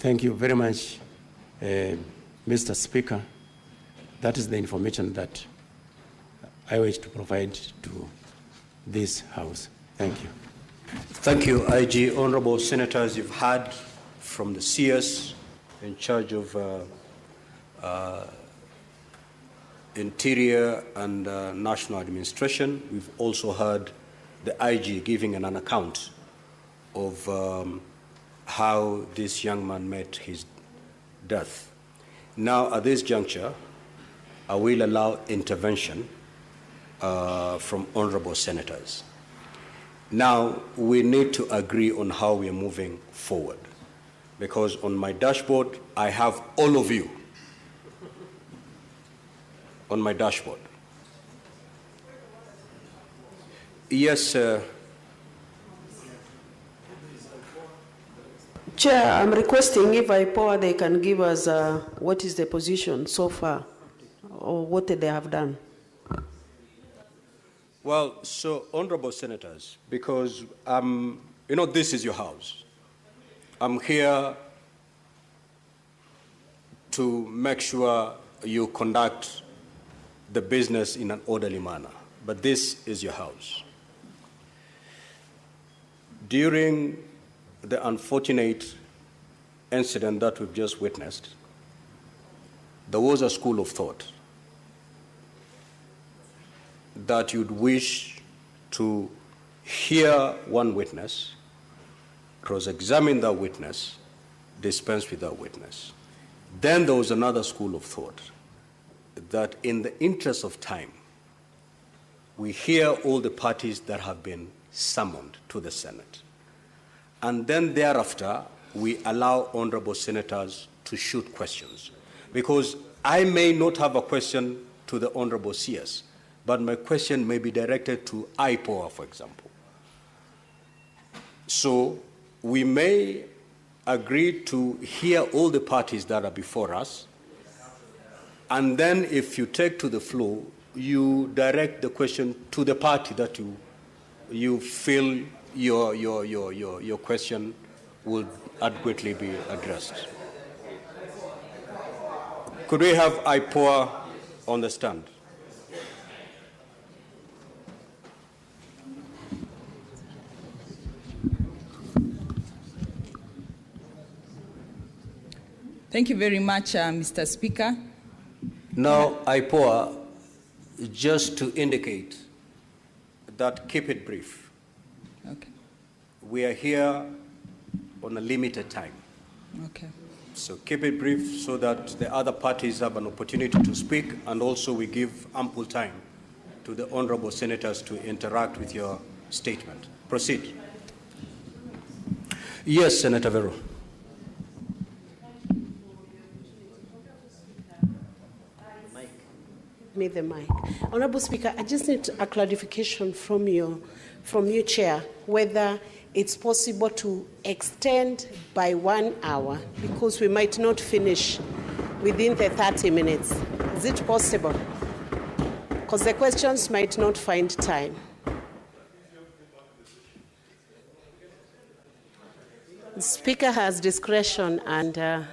Thank you very much, Mr. Speaker. That is the information that I wish to provide to this House. Thank you. Thank you, IG. Honorable Senators, you've heard from the CS in charge of Interior and National Administration. We've also heard the IG giving an account of how this young man met his death. Now, at this juncture, I will allow intervention from honorable senators. Now, we need to agree on how we are moving forward, because on my dashboard, I have all of you on my dashboard. Yes, sir. Chair, I'm requesting if IPOA they can give us what is the position so far, or what they have done. Well, so honorable senators, because this is your house. I'm here to make sure you conduct the business in an orderly manner, but this is your house. During the unfortunate incident that we've just witnessed, there was a school of thought that you'd wish to hear one witness, cross-examine that witness, dispense with that witness. Then there was another school of thought that in the interest of time, we hear all the parties that have been summoned to the Senate. And then thereafter, we allow honorable senators to shoot questions. Because I may not have a question to the honorable CS, but my question may be directed to IPOA, for example. So we may agree to hear all the parties that are before us, and then if you take to the floor, you direct the question to the party that you feel your question will adequately be addressed. Could we have IPOA on the stand? Thank you very much, Mr. Speaker. Now, IPOA, just to indicate that keep it brief. Okay. We are here on a limited time. Okay. So keep it brief so that the other parties have an opportunity to speak, and also we give ample time to the honorable senators to interact with your statement. Proceed. Yes, Senator Vero. Need the mic. Honorable Speaker, I just need a clarification from you, Chair, whether it's possible to extend by 1 hour, because we might not finish within the 30 minutes. Is it possible? Because the questions might not find time. The Speaker has discretion and...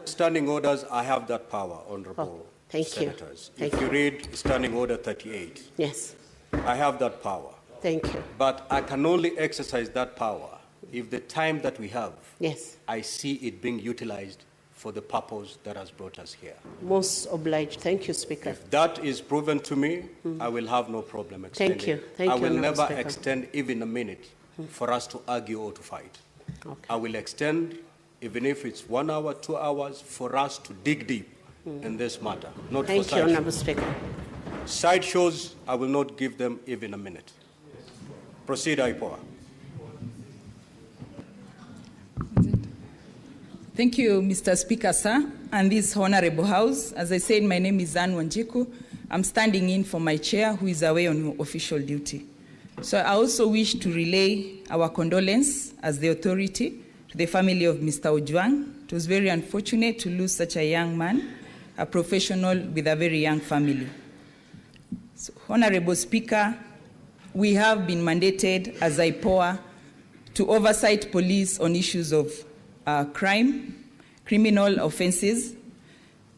Standing orders, I have that power, Honorable Thank Senators. you. If you read Standing Order 38, yes, I have that power. Thank you. But I can only exercise that power if the time that we have, yes, I see it being utilized for the purpose that has brought us here. Most obliged. Thank you, Speaker. If that is proven to me, I will have no problem extending. Thank you. Thank I you, will Honorable never Speaker. extend even a minute for us to argue or to fight. Okay. I will extend, even if it's 1 hour, 2 hours, for us to dig deep in this matter, not Thank for you, side Honorable shows. Speaker. Side shows, I will not give them even a minute. Proceed, IPOA. Thank you, Mr. Speaker, sir, and this honorable House. As I said, my name is Anne Wanjiku. I'm standing in for my chair, who is away on official duty. So I also wish to relay our condolence as the authority to the family of Mr. Ojwang. It was very unfortunate to lose such a young man, a professional with a very young family. So, Honorable Speaker, we have been mandated as IPOA to oversight police on issues of criminal offenses,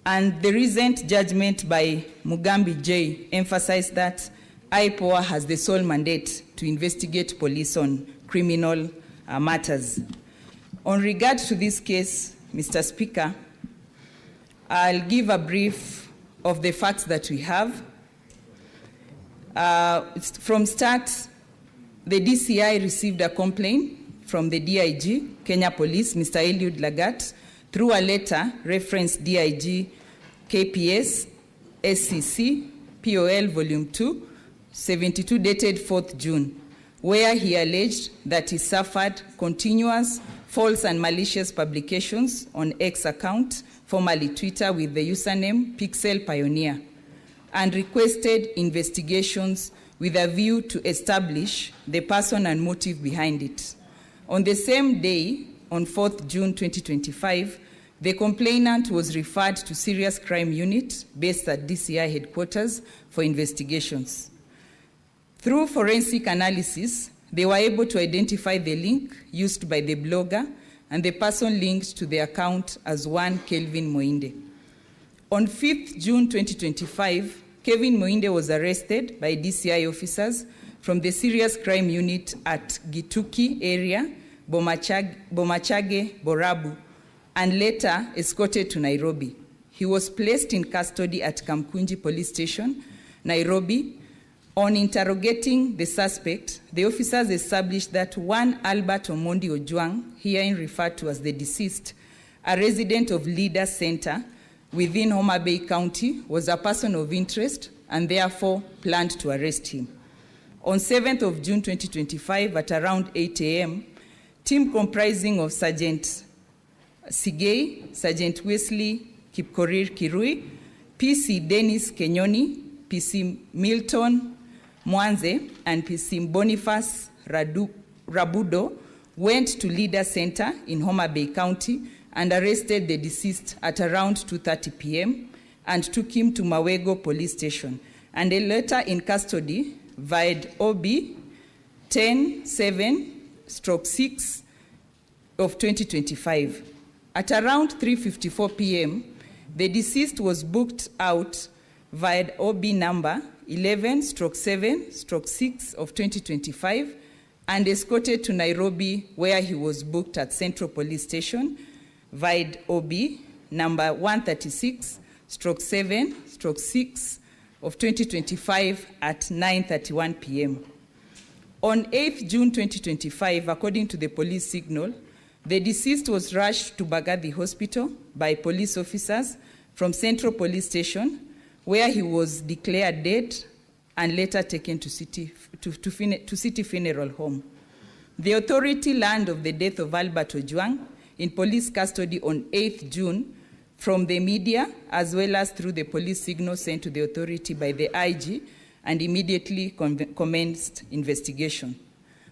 and the recent judgment by Mugambi J emphasized that IPOA has the sole mandate to investigate police on criminal matters. On regard to this case, Mr. Speaker, I'll give a brief of the facts that we have. From start, the DCI received a complaint from the DIG, Kenya Police, Mr. Eliud Lagat, through a letter referenced DIG KPS SCC POL Volume 2, 72, dated 4th June, where he alleged that he suffered continuous false and malicious publications on X account, formerly Twitter, with the username Pixel Pioneer, and requested investigations with a view to establish the person and motive behind it. On the same day, on 4th June 2025, the complainant was referred to Serious Crime Unit based at DCI headquarters for investigations. Through forensic analysis, they were able to identify the link used by the blogger and the person linked to the account as one Kelvin Moinde. On 5th June 2025, Kevin Moinde was arrested by DCI officers from the Serious Crime Unit at Gituki area, Bomachage, Borabu, and later escorted to Nairobi. He was placed in custody at Kamkunji Police Station, Nairobi. On interrogating the suspect, the officers established that one Albert Omondi Ojwang, herein referred to as the deceased, a resident of Leader Center within Homa Bay County, was a person of interest and therefore planned to arrest him. On 7th of June 2025, at around 8 a.m., team comprising of Sergeant Sigei, Sergeant Wesley Kipkorir Kirui, PC Dennis Kenyoni, PC Milton Mwanze, and PC Boniface Rabudo went to Leader Center in Homa Bay County and arrested the deceased at around 2:30 p.m. and took him to Mawego Police Station, and a later in custody via OB 10-7/6 of 2025. At around 3:54 p.m., the deceased was booked out via OB number 11/7/6 of 2025 and escorted to Nairobi, where he was booked at Central Police Station via OB number 136/7/6 of 2025 at 9:31 p.m. On 8th June 2025, according to the police signal, the deceased was rushed to Bagathi Hospital by police officers from Central Police Station, where he was declared dead and later taken to City Funeral Home. The authority learned of the death of Albert Ojwang in police custody on 8th June from the media, as well as through the police signal sent to the authority by the IG, and immediately commenced investigation.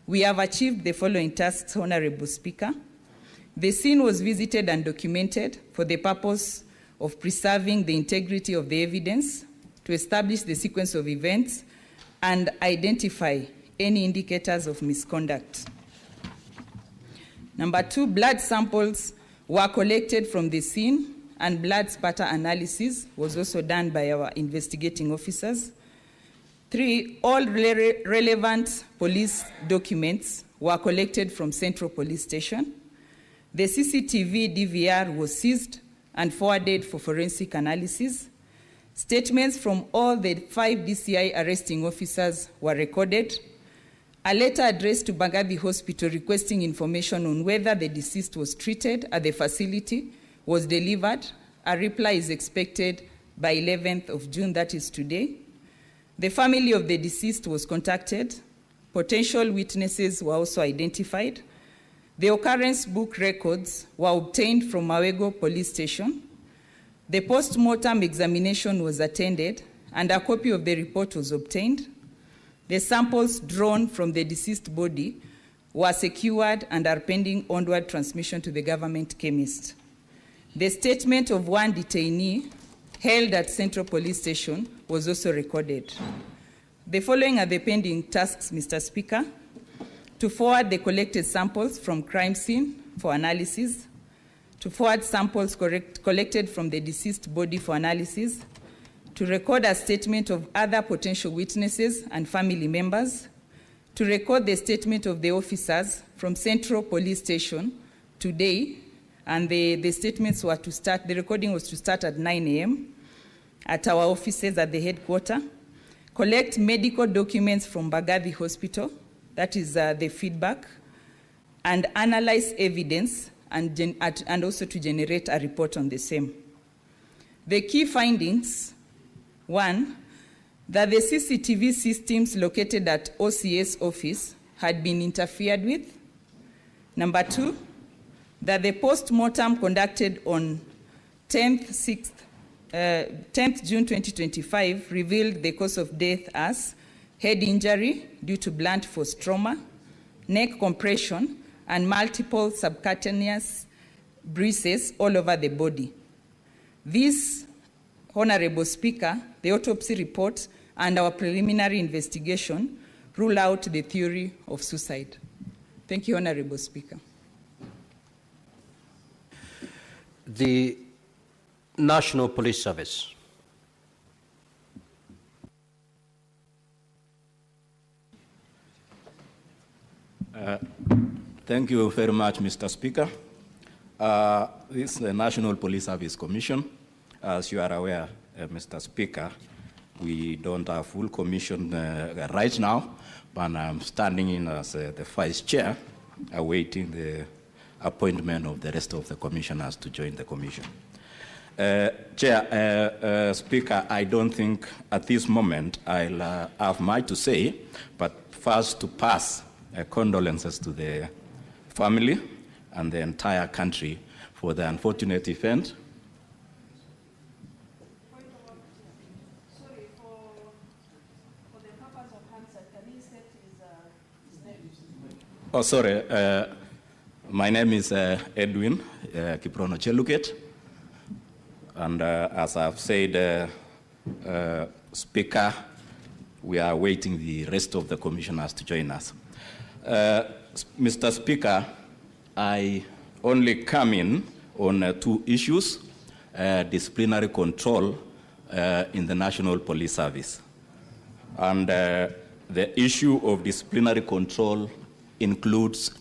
We have achieved the following tasks, Honorable Speaker. The scene was visited and documented for the purpose of preserving the integrity of the evidence, to establish the sequence of events, and identify any indicators of misconduct. Number 2, blood samples were collected from the scene, and blood spatter analysis was also done by our investigating officers. 3, all relevant police documents were collected from Central Police Station. The CCTV DVR was seized and forwarded for forensic analysis. Statements from all the 5 DCI arresting officers were recorded. A letter addressed to Bagathi Hospital requesting information on whether the deceased was treated at the facility was delivered. A reply is expected by 11th of June, that is today. The family of the deceased was contacted. Potential witnesses were also identified. The occurrence book records were obtained from Mawego Police Station. The post-mortem examination was attended, and a copy of the report was obtained. The samples drawn from the deceased body were secured and are pending onward transmission to the government chemist. The statement of one detainee held at Central Police Station was also recorded. The following are the pending tasks, Mr. Speaker: to forward the collected samples from crime scene for analysis, to forward samples collected from the deceased body for analysis, to record a statement of other potential witnesses and family members, to record the statement of the officers from Central Police Station today, and the statements were to start, the recording was to start at 9 a.m. at our offices at the headquarters, collect medical documents from Bagathi Hospital, that is the feedback, and analyze evidence and also to generate a report on the same. The key findings: one, that the CCTV systems located at OCS office had been interfered with. Number two, that the post-mortem conducted on 10th June 2025 revealed the cause of death as head injury due to blunt force trauma, neck compression, and multiple subcutaneous bruises all over the body. This, Honorable Speaker, the autopsy report and our preliminary investigation rule out the theory of suicide. Thank you, Honorable Speaker. The National Police Service. Thank you very much, Mr. Speaker. This is the National Police Service Commission. As you are aware, Mr. Speaker, we don't have full commission right now, but I'm standing in as the Vice Chair, awaiting the appointment of the rest of the commissioners to join the commission. Speaker, I don't think at this moment I'll have much to say, but first to pass condolences to the family and the entire country for the unfortunate event. Sorry, for the purpose of Hansard, can you state his name? Oh, sorry. My name is Edwin Kiprono Cheluket. And as I've said, Speaker, we are waiting the rest of the commissioners to join us. Mr. Speaker, I only come in on two issues, disciplinary control in the National Police Service. And the issue of disciplinary control includes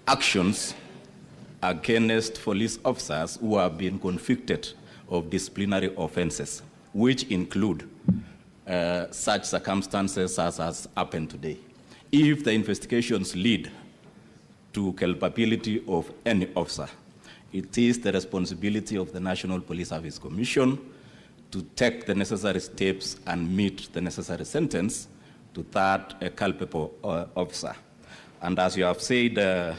actions against police officers who have been convicted of disciplinary offenses, which include such circumstances as has happened today. If the investigations lead to culpability of any officer, it is the responsibility of the National Police Service Commission to take the necessary steps and meet the necessary sentence to that culpable officer. And as we have said, the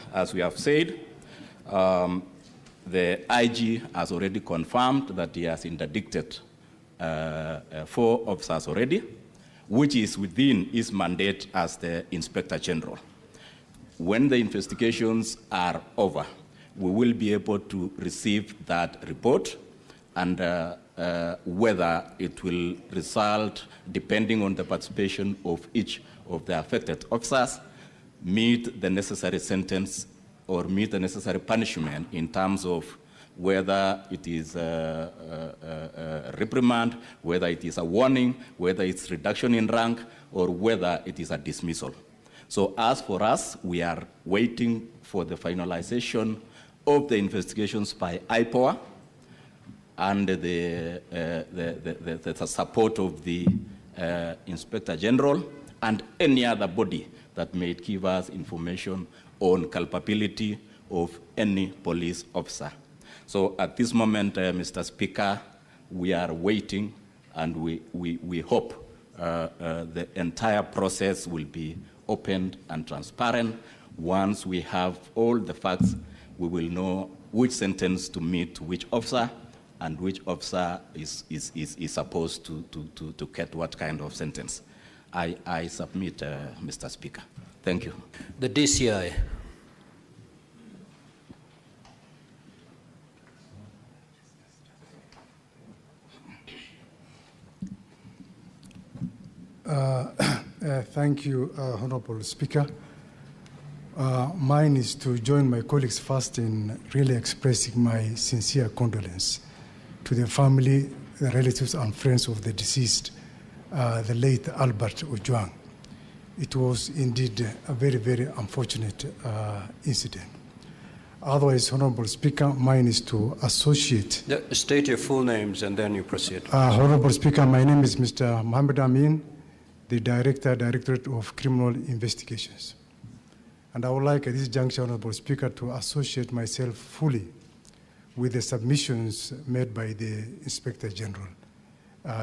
IG has already confirmed that he has interdicted 4 officers already, which is within his mandate as the Inspector General. When the investigations are over, we will be able to receive that report, and whether it will result, depending on the participation of each of the affected officers, meet the necessary sentence or meet the necessary punishment in terms of whether it is a reprimand, whether it is a warning, whether it's reduction in rank, or whether it is a dismissal. So as for us, we are waiting for the finalization of the investigations by IPOA and the support of the Inspector General and any other body that may give us information on culpability of any police officer. So at this moment, Mr. Speaker, we are waiting, and we hope the entire process will be open and transparent. Once we have all the facts, we will know which sentence to meet to which officer, and which officer is supposed to get what kind of sentence. I submit, Mr. Speaker. Thank you. The DCI. Thank you, Honorable Speaker. Mine is to join my colleagues first in really expressing my sincere condolence to the family, the relatives and friends of the deceased, the late Albert Ojwang. It was indeed a very, very unfortunate incident. Otherwise, Honorable Speaker, mine is to associate. State your full names and then you proceed. Honorable Speaker, my name is Mr. Mohammed Amin, the Directorate of Criminal Investigations. And I would like at this juncture, Honorable Speaker, to associate myself fully with the submissions made by the Inspector General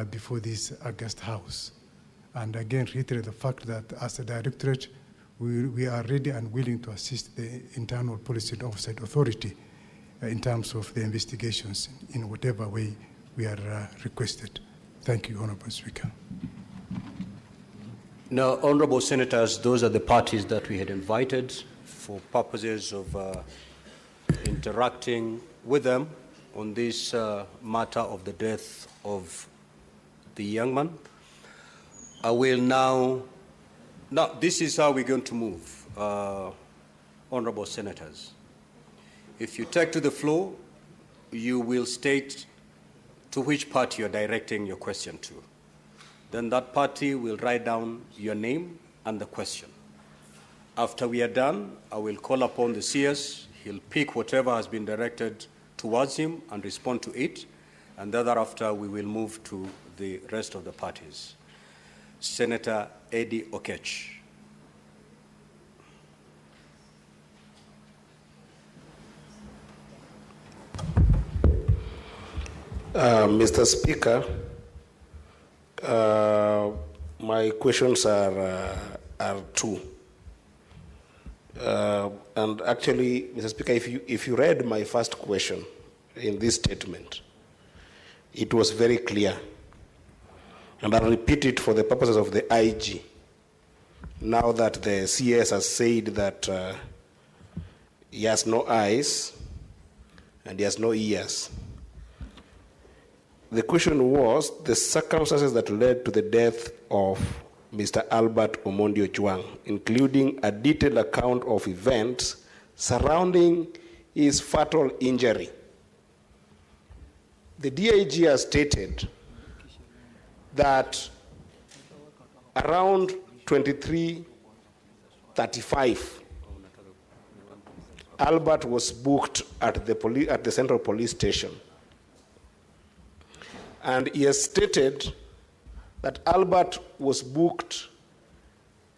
before this August House. And again, reiterate the fact that as a directorate, we are ready and willing to assist the Internal Policy and Oversight Authority in terms of the investigations in whatever way we are requested. Thank you, Honorable Speaker. Now, Honorable Senators, those are the parties that we had invited for purposes of interacting with them on this matter of the death of the young man. I will now, this is how we're going to move, Honorable Senators. If you take to the floor, you will state to which party you're directing your question to. Then that party will write down your name and the question. After we are done, I will call upon the CS. He'll pick whatever has been directed towards him and respond to it. And thereafter, we will move to the rest of the parties. Senator Eddie Okech. Mr. Speaker, my questions are two. And actually, Mr. Speaker, if you read my first question in this statement, it was very clear. And I'll repeat it for the purposes of the IG. Now that the CS has said that he has no eyes and he has no ears. The question was the circumstances that led to the death of Mr. Albert Omondi Ojwang, including a detailed account of events surrounding his fatal injury. The DIG has stated that around 23:35, Albert was booked at the Central Police Station. And he has stated that Albert was booked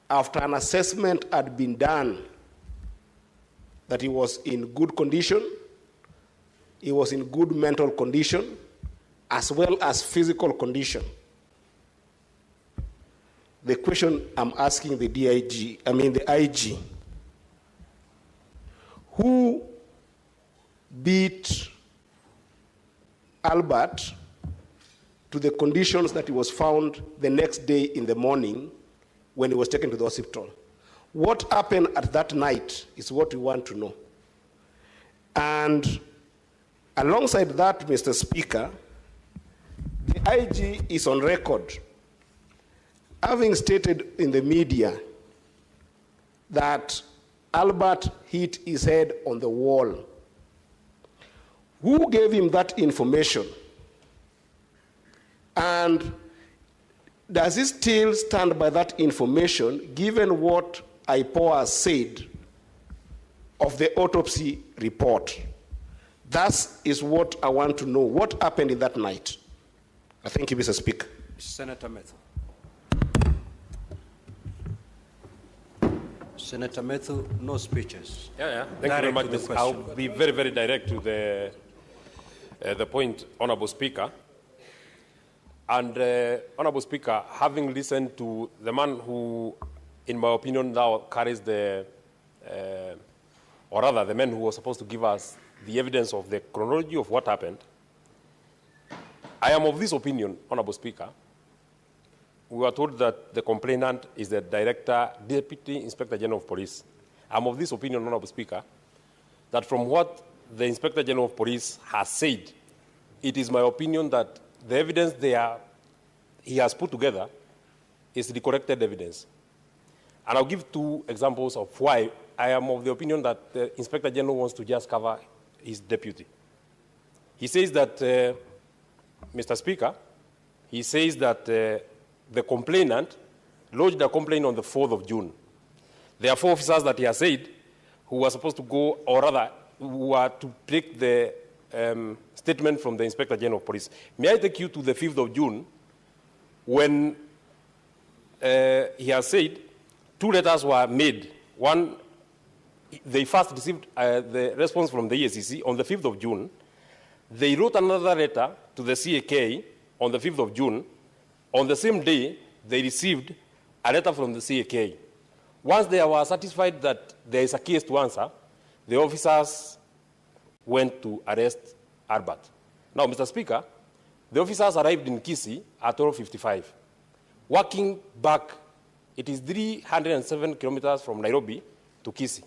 after an assessment had been done that he was in good condition, he was in good mental condition, as well as physical condition. The question I'm asking the IG, who beat Albert to the conditions that he was found the next day in the morning when he was taken to the hospital? What happened at that night is what we want to know. And alongside that, Mr. Speaker, the IG is on record having stated in the media that Albert hit his head on the wall. Who gave him that information? And does he still stand by that information, given what IPOA said of the autopsy report? That is what I want to know. What happened in that night? I thank you, Mr. Speaker. Senator Methu. Senator Methu, no speeches. Thank you very much. I'll be very, very direct to the point, Honorable Speaker. And Honorable Speaker, having listened to the man who, in my opinion, now carries the man who was supposed to give us the evidence of the chronology of what happened, I am of this opinion, Honorable Speaker. We were told that the complainant is the Deputy Inspector General of Police. I'm of this opinion, Honorable Speaker, that from what the Inspector General of Police has said, it is my opinion that the evidence he has put together is the corrected evidence. And I'll give two examples of why I am of the opinion that the Inspector General wants to just cover his deputy. He says that, Mr. Speaker, he says that the complainant lodged a complaint on the 4th of June. There are 4 officers that he has said who were supposed to go, or rather, who are to take the statement from the Inspector General of Police. May I take you to the 5th of June when he has said 2 letters were made. One, they first received the response from the EACC on the 5th of June. They wrote another letter to the CAK on the 5th of June. On the same day, they received a letter from the CAK. Once they were satisfied that there is a case to answer, the officers went to arrest Arbat. Now, Mr. Speaker, the officers arrived in Kisii at 12:55. Walking back, it is 307 kilometers from Nairobi to Kisii.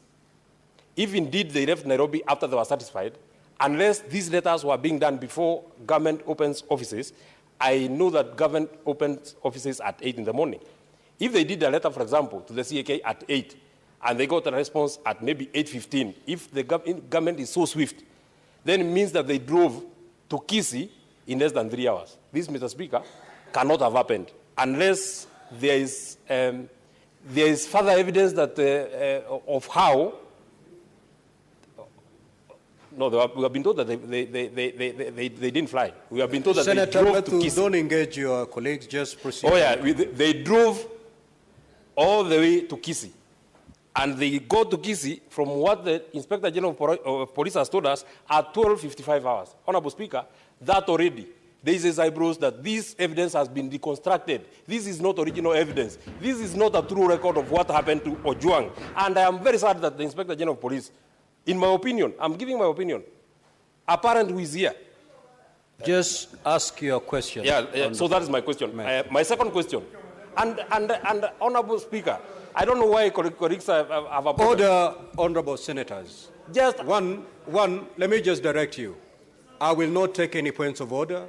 If indeed they left Nairobi after they were satisfied, unless these letters were being done before government opens offices, I know that government opens offices at 8 in the morning. If they did a letter, for example, to the CAK at 8, and they got a response at maybe 8:15, if the government is so swift, then it means that they drove to Kisii in less than 3 hours. This, Mr. Speaker, cannot have happened unless there is further evidence that of how. No, we have been told that they didn't fly. We have been told that Senator they drove to Kisii. Don't engage your colleagues, just proceed. Oh yeah, they drove all the way to Kisii. And they go to Kisii from what the Inspector General of Police has told us at 12:55 hours. Honorable Speaker, that already raises eyebrows that this evidence has been deconstructed. This is not original evidence. This is not a true record of what happened to Ojwang. And I am very sad that the Inspector General of Police, in my opinion, I'm giving my opinion, a parent who is here. Just ask your question. Yeah, so that is my question. My second question. And Honorable Speaker, I don't know why colleagues have a problem. Order, honorable senators. Just one, let me just direct you. I will not take any points of order.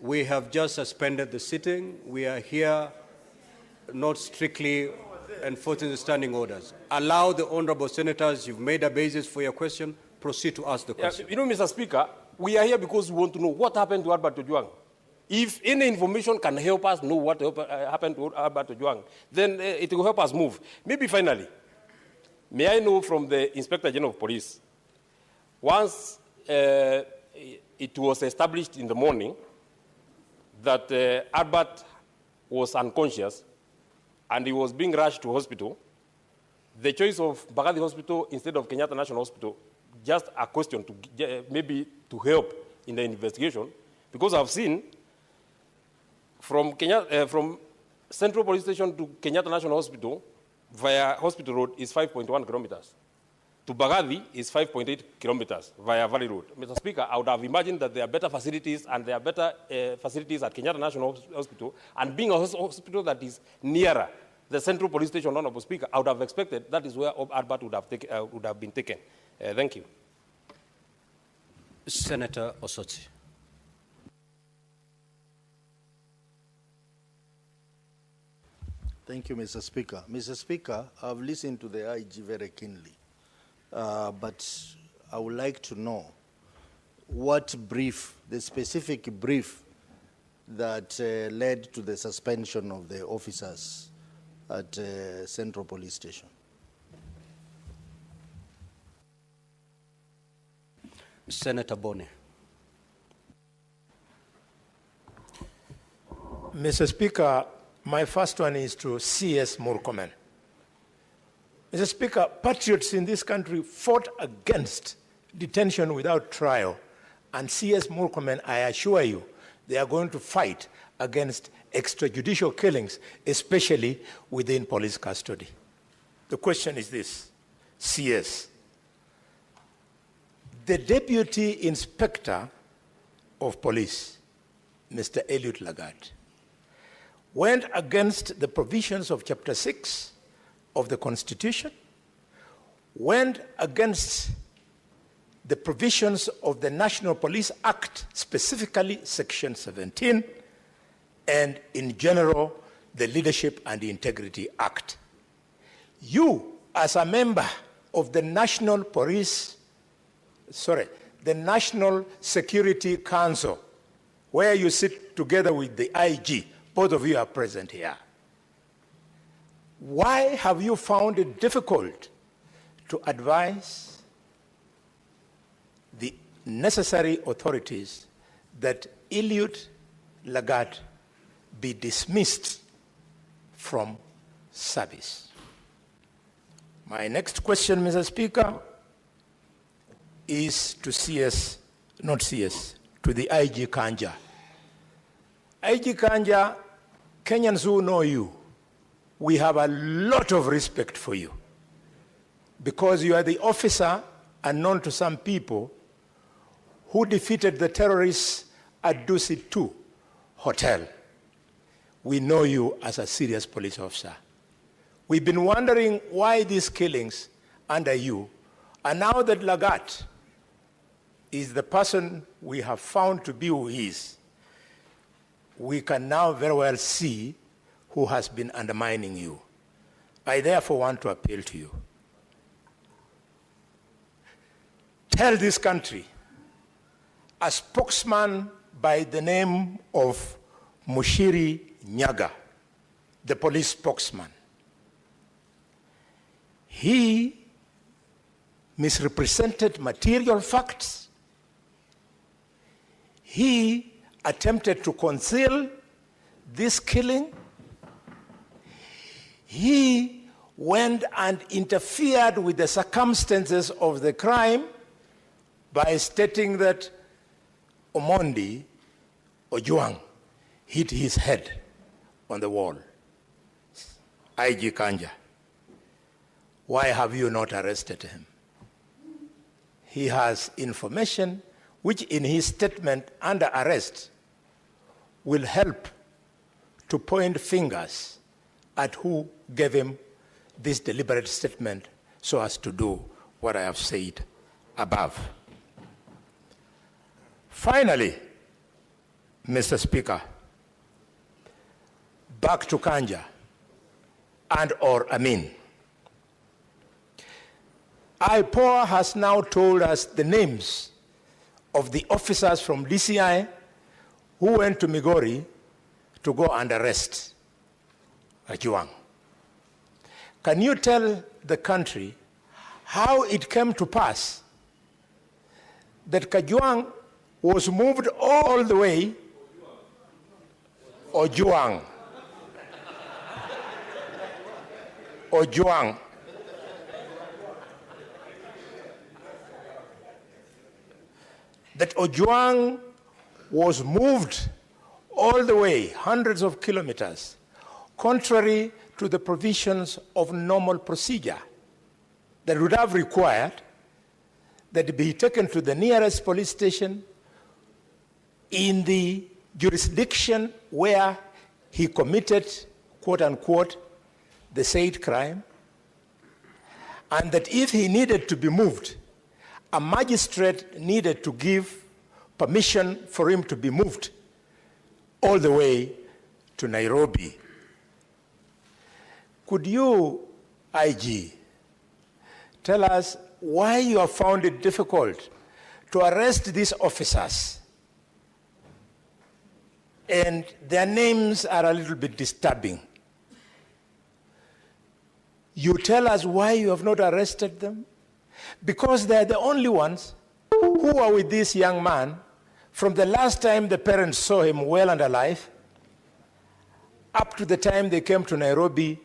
We have just suspended the sitting. We are here not strictly enforcing the standing orders. Allow the honorable senators, you've made a basis for your question, proceed to ask the question. You know, Mr. Speaker, we are here because we want to know what happened to Albert Ojwang. If any information can help us know what happened to Albert Ojwang, then it will help us move. Maybe finally, may I know from the Inspector General of Police, once it was established in the morning that Albert was unconscious and he was being rushed to hospital, the choice of Mbagathi Hospital instead of Kenyatta National Hospital, just a question to maybe to help in the investigation, because I've seen from Central Police Station to Kenyatta National Hospital via Hospital Road is 5.1 kilometers. To Mbagathi is 5.8 kilometers via Valley Road. Mr. Speaker, I would have imagined that there are better facilities and there are better facilities at Kenyatta National Hospital, and being a hospital that is nearer the Central Police Station, Honorable Speaker, I would have expected that is where Albert would have been taken. Thank you. Senator Osotsi. Thank you, Mr. Speaker. Mr. Speaker, I've listened to the IG very keenly, but I would like to know what brief, the specific brief that led to the suspension of the officers at Central Police Station. Senator Bunge. Mr. Speaker, my first one is to CS Murkomen. Mr. Speaker, patriots in this country fought against detention without trial, and CS Murkomen, I assure you, they are going to fight against extrajudicial killings, especially within police custody. The question is this, CS. The Deputy Inspector of Police, Mr. Eliud Lagat, went against the provisions of Chapter 6 of the Constitution, went against the provisions of the National Police Act, specifically Section 17, and in general, the Leadership and Integrity Act. You, as a member of the National Security Council, where you sit together with the IG, both of you are present here. Why have you found it difficult to advise the necessary authorities that Eliud Lagat be dismissed from service? My next question, Mr. Speaker, is to to the IG Kanja. IG Kanja, Kenyans who know you, we have a lot of respect for you because you are the officer, unknown to some people, who defeated the terrorists at Dusit 2 Hotel. We know you as a serious police officer. We've been wondering why these killings under you, and now that Lagat is the person we have found to be who he is, we can now very well see who has been undermining you. I therefore want to appeal to you. Tell this country, a spokesman by the name of Mushiri Nyaga, the police spokesman, he misrepresented material facts. He attempted to conceal this killing. He went and interfered with the circumstances of the crime by stating that Omondi Ojwang hit his head on the wall. IG Kanja, why have you not arrested him? He has information which in his statement under arrest will help to point fingers at who gave him this deliberate statement so as to do what I have said above. Finally, Mr. Speaker, back to Kanja and or Amin. IPOA has now told us the names of the officers from DCI who went to Migori to go and arrest Ojwang. Can you tell the country how it came to pass that Ojwang was moved all the way, Ojwang, that Ojwang was moved all the way, hundreds of kilometers, contrary to the provisions of normal procedure that would have required that he be taken to the nearest police station in the jurisdiction where he committed, quote unquote, the said crime, and that if he needed to be moved, a magistrate needed to give permission for him to be moved all the way to Nairobi. Could you, IG, tell us why you have found it difficult to arrest these officers? And their names are a little bit disturbing. You tell us why you have not arrested them? Because they're the only ones who are with this young man from the last time the parents saw him well and alive up to the time they came to Nairobi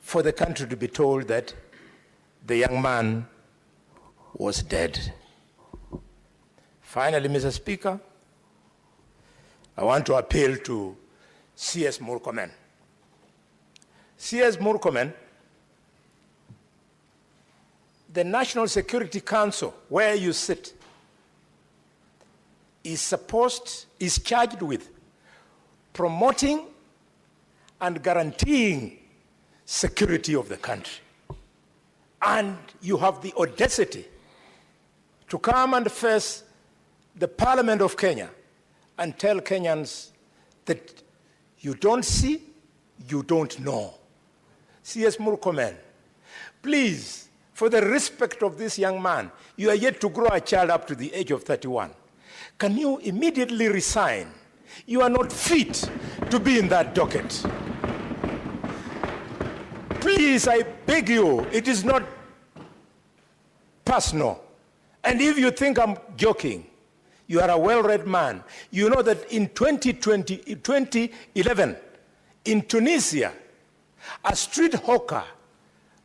for the country to be told that the young man was dead. Finally, Mr. Speaker, I want to appeal to CS Murkomen. CS Murkomen, the National Security Council, where you sit, is charged with promoting and guaranteeing security of the country. And you have the audacity to come and face the Parliament of Kenya and tell Kenyans that you don't see, you don't know. CS Murkomen, please for the respect of this young man. You are yet to grow a child up to the age of 31. Can you immediately resign? You are not fit to be in that docket. Please, I beg you, it is not personal. And if you think I'm joking, you are a well-read man. You know that in 2011, in Tunisia, a street hawker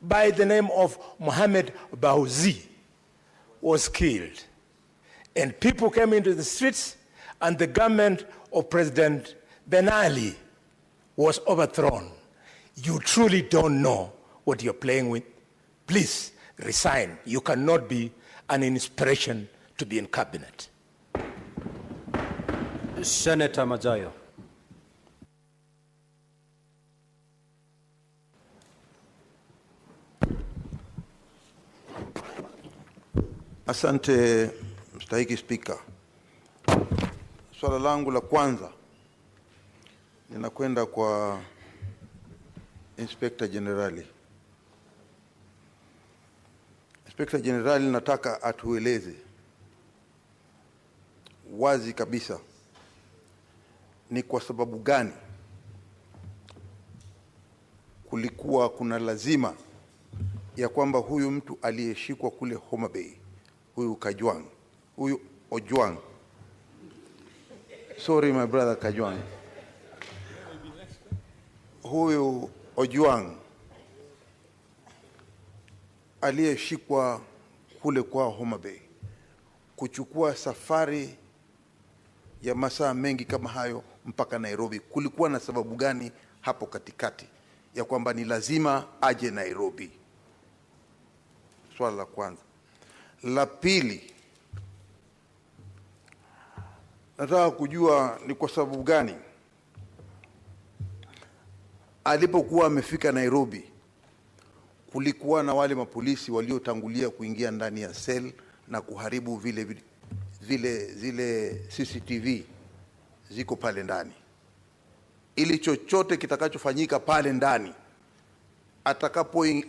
by the name of Mohamed Baouzi was killed. And people came into the streets, and the government of President Ben Ali was overthrown. You truly don't know what you're playing with. Please resign. You cannot be an inspiration to be in cabinet. Senator Mazayo. Asante mstahiki Spika. Swala langu la kwanza linakwenda kwa Inspector Generali. Inspector Generali, nataka atueleze wazi kabisa ni kwa sababu gani kulikuwa kuna lazima ya kwamba huyu mtu aliyeshikwa kule Homa Bay, huyu Ojwang, sorry my brother Kajwang, huyu Ojwang aliyeshikwa kule kwa Homa Bay kuchukua safari ya masaa mengi kama hayo mpaka Nairobi, kulikuwa na sababu gani hapo katikati ya kwamba ni lazima aje Nairobi? Swala la kwanza. La pili, nataka kujua ni kwa sababu gani alipokuwa amefika Nairobi kulikuwa na wale mapolisi waliotangulia kuingia ndani ya cell na kuharibu zile CCTV ziko pale ndani, ili chochote kitakachofanyika pale ndani,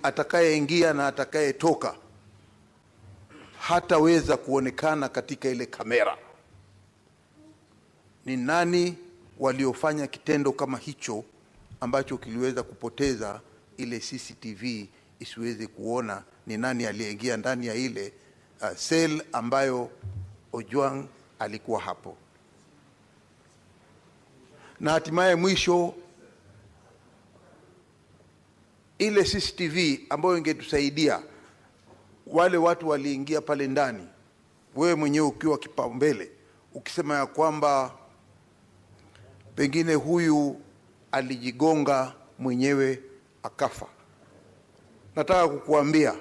atakayeingia na atakayetoka hataweza kuonekana katika ile kamera. Ni nani waliofanya kitendo kama hicho ambacho kiliweza kupoteza ile CCTV isiweze kuona ni nani aliyeingia ndani ya ile cell ambayo Ojwang alikuwa hapo? Na hatimaye mwisho, ile CCTV ambayo ingetusaidia wale watu waliingia pale ndani, wewe mwenyewe ukiwa kipaumbele ukisema ya kwamba pengine huyu alijigonga mwenyewe akafa. Nataka kukuambia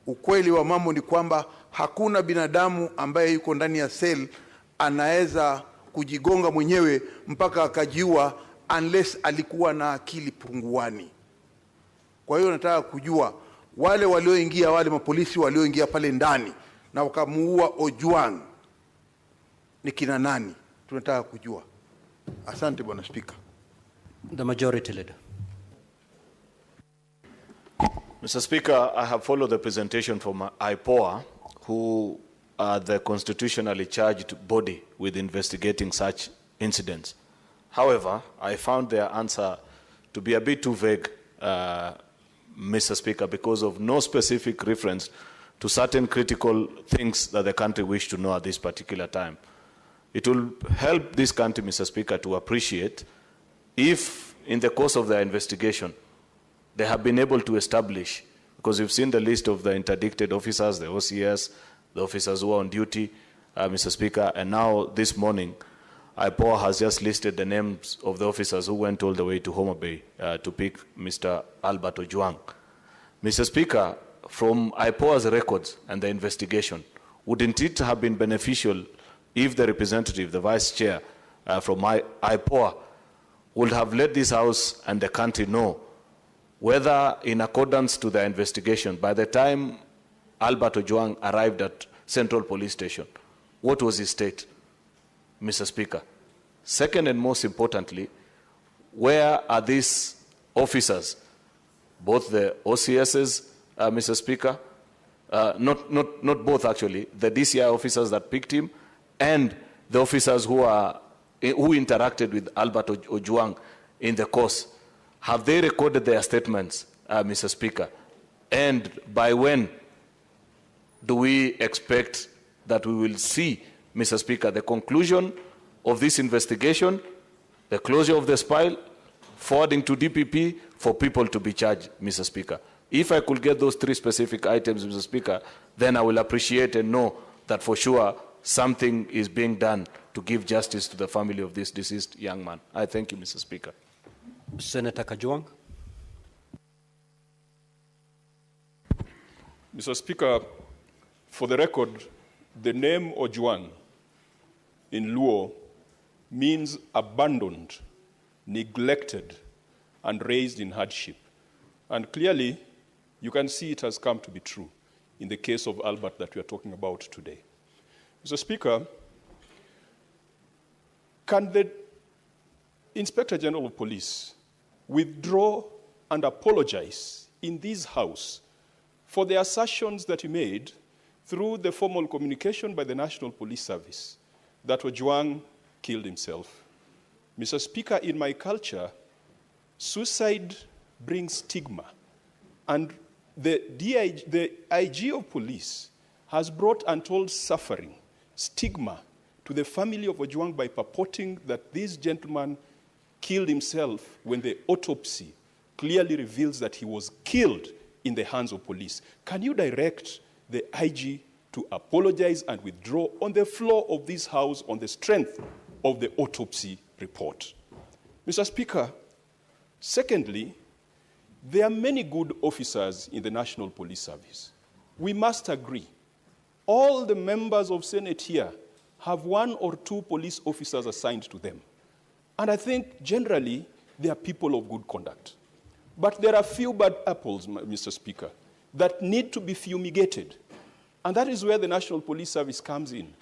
ukweli wa mambo ni kwamba hakuna binadamu ambaye yuko ndani ya cell anaweza kujigonga mwenyewe mpaka akajiua unless alikuwa na akili punguani. Kwa hiyo nataka kujua wale walioingia, wale mapolisi walioingia pale ndani na wakamuua Ojwang ni kina nani? Tunataka kujua. Asante Bwana Speaker. The Majority Leader. Mr. Speaker, I have followed the presentation from IPOA, who are the constitutionally charged body with investigating such incidents. However, I found their answer to be a bit too vague, Mr. Speaker, because of no specific reference to certain critical things that the country wished to know at this particular time. It will help this country, Mr. Speaker, to appreciate if in the course of their investigation they have been able to establish, because you've seen the list of the interdicted officers, the OCS, the officers who are on duty, Mr. Speaker, and now this morning, IPOA has just listed the names of the officers who went all the way to Homa Bay to pick Mr. Albert Ojwang. Mr. Speaker, from IPOA's records and the investigation, wouldn't it have been beneficial if the representative, the vice chair from IPOA, would have let this House and the country know whether, in accordance to the investigation, by the time Albert Ojwang arrived at Central Police Station, what was his state, Mr. Speaker? Second and most importantly, where are these officers, both the OCSs Mr. Speaker, not both actually, the DCI officers that picked him and the officers who interacted with Albert Ojwang in the course, have they recorded their statements, Mr. Speaker? And by when do we expect that we will see, Mr. Speaker, the conclusion of this investigation, the closure of the file, forwarding to DPP for people to be charged, Mr. Speaker? If I could get those 3 specific items, Mr. Speaker, then I will appreciate and know that for sure something is being done to give justice to the family of this deceased young man. I thank you, Mr. Speaker. Senator Ojwang. Mr. Speaker, for the record, the name Ojwang in Luo means abandoned, neglected, and raised in hardship. And clearly, you can see it has come to be true in the case of Albert that we are talking about today. Mr. Speaker, can the Inspector General of Police withdraw and apologize in this House for the assertions that he made through the formal communication by the National Police Service that Ojwang killed himself? Mr. Speaker, in my culture, suicide brings stigma. And the IG of police has brought untold suffering, stigma, to the family of Ojwang by purporting that this gentleman killed himself when the autopsy clearly reveals that he was killed in the hands of police. Can you direct the IG to apologize and withdraw on the floor of this House on the strength of the autopsy report? Mr. Speaker, secondly, there are many good officers in the National Police Service. We must agree. All the members of Senate here have 1 or 2 police officers assigned to them. And I think generally they are people of good conduct. But there are few bad apples, Mr. Speaker, that need to be fumigated. And that is where the National Police Service comes in,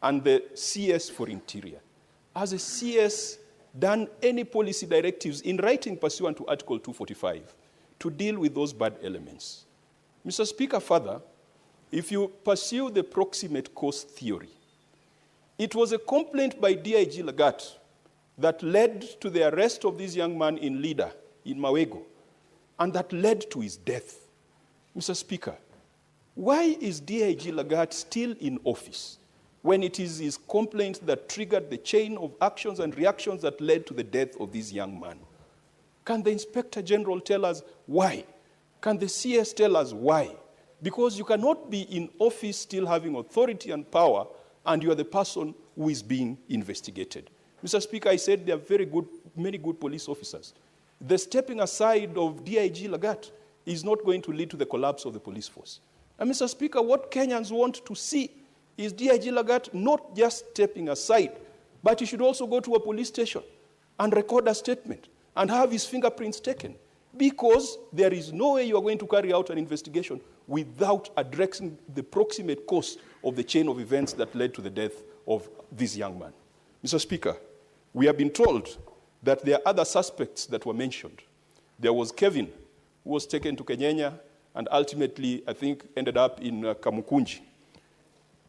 and the CS for Interior. Has a CS done any policy directives in writing pursuant to Article 245 to deal with those bad elements? Mr. Speaker, further, if you pursue the proximate cause theory, it was a complaint by DIG Lagat that led to the arrest of this young man in Lida, in Mawego, and that led to his death. Mr. Speaker, why is DIG Lagat still in office when it is his complaint that triggered the chain of actions and reactions that led to the death of this young man? Can the Inspector General tell us why? Can the CS tell us why? Because you cannot be in office still having authority and power, and you are the person who is being investigated. Mr. Speaker, I said there are many good police officers. The stepping aside of DIG Lagat is not going to lead to the collapse of the police force. And Mr. Speaker, what Kenyans want to see is DIG Lagat not just stepping aside, but he should also go to a police station and record a statement and have his fingerprints taken, because there is no way you are going to carry out an investigation without addressing the proximate cause of the chain of events that led to the death of this young man. Mr. Speaker, we have been told that there are other suspects that were mentioned. There was Kevin, who was taken to Kenyanya and ultimately, I think, ended up in Kamukunji.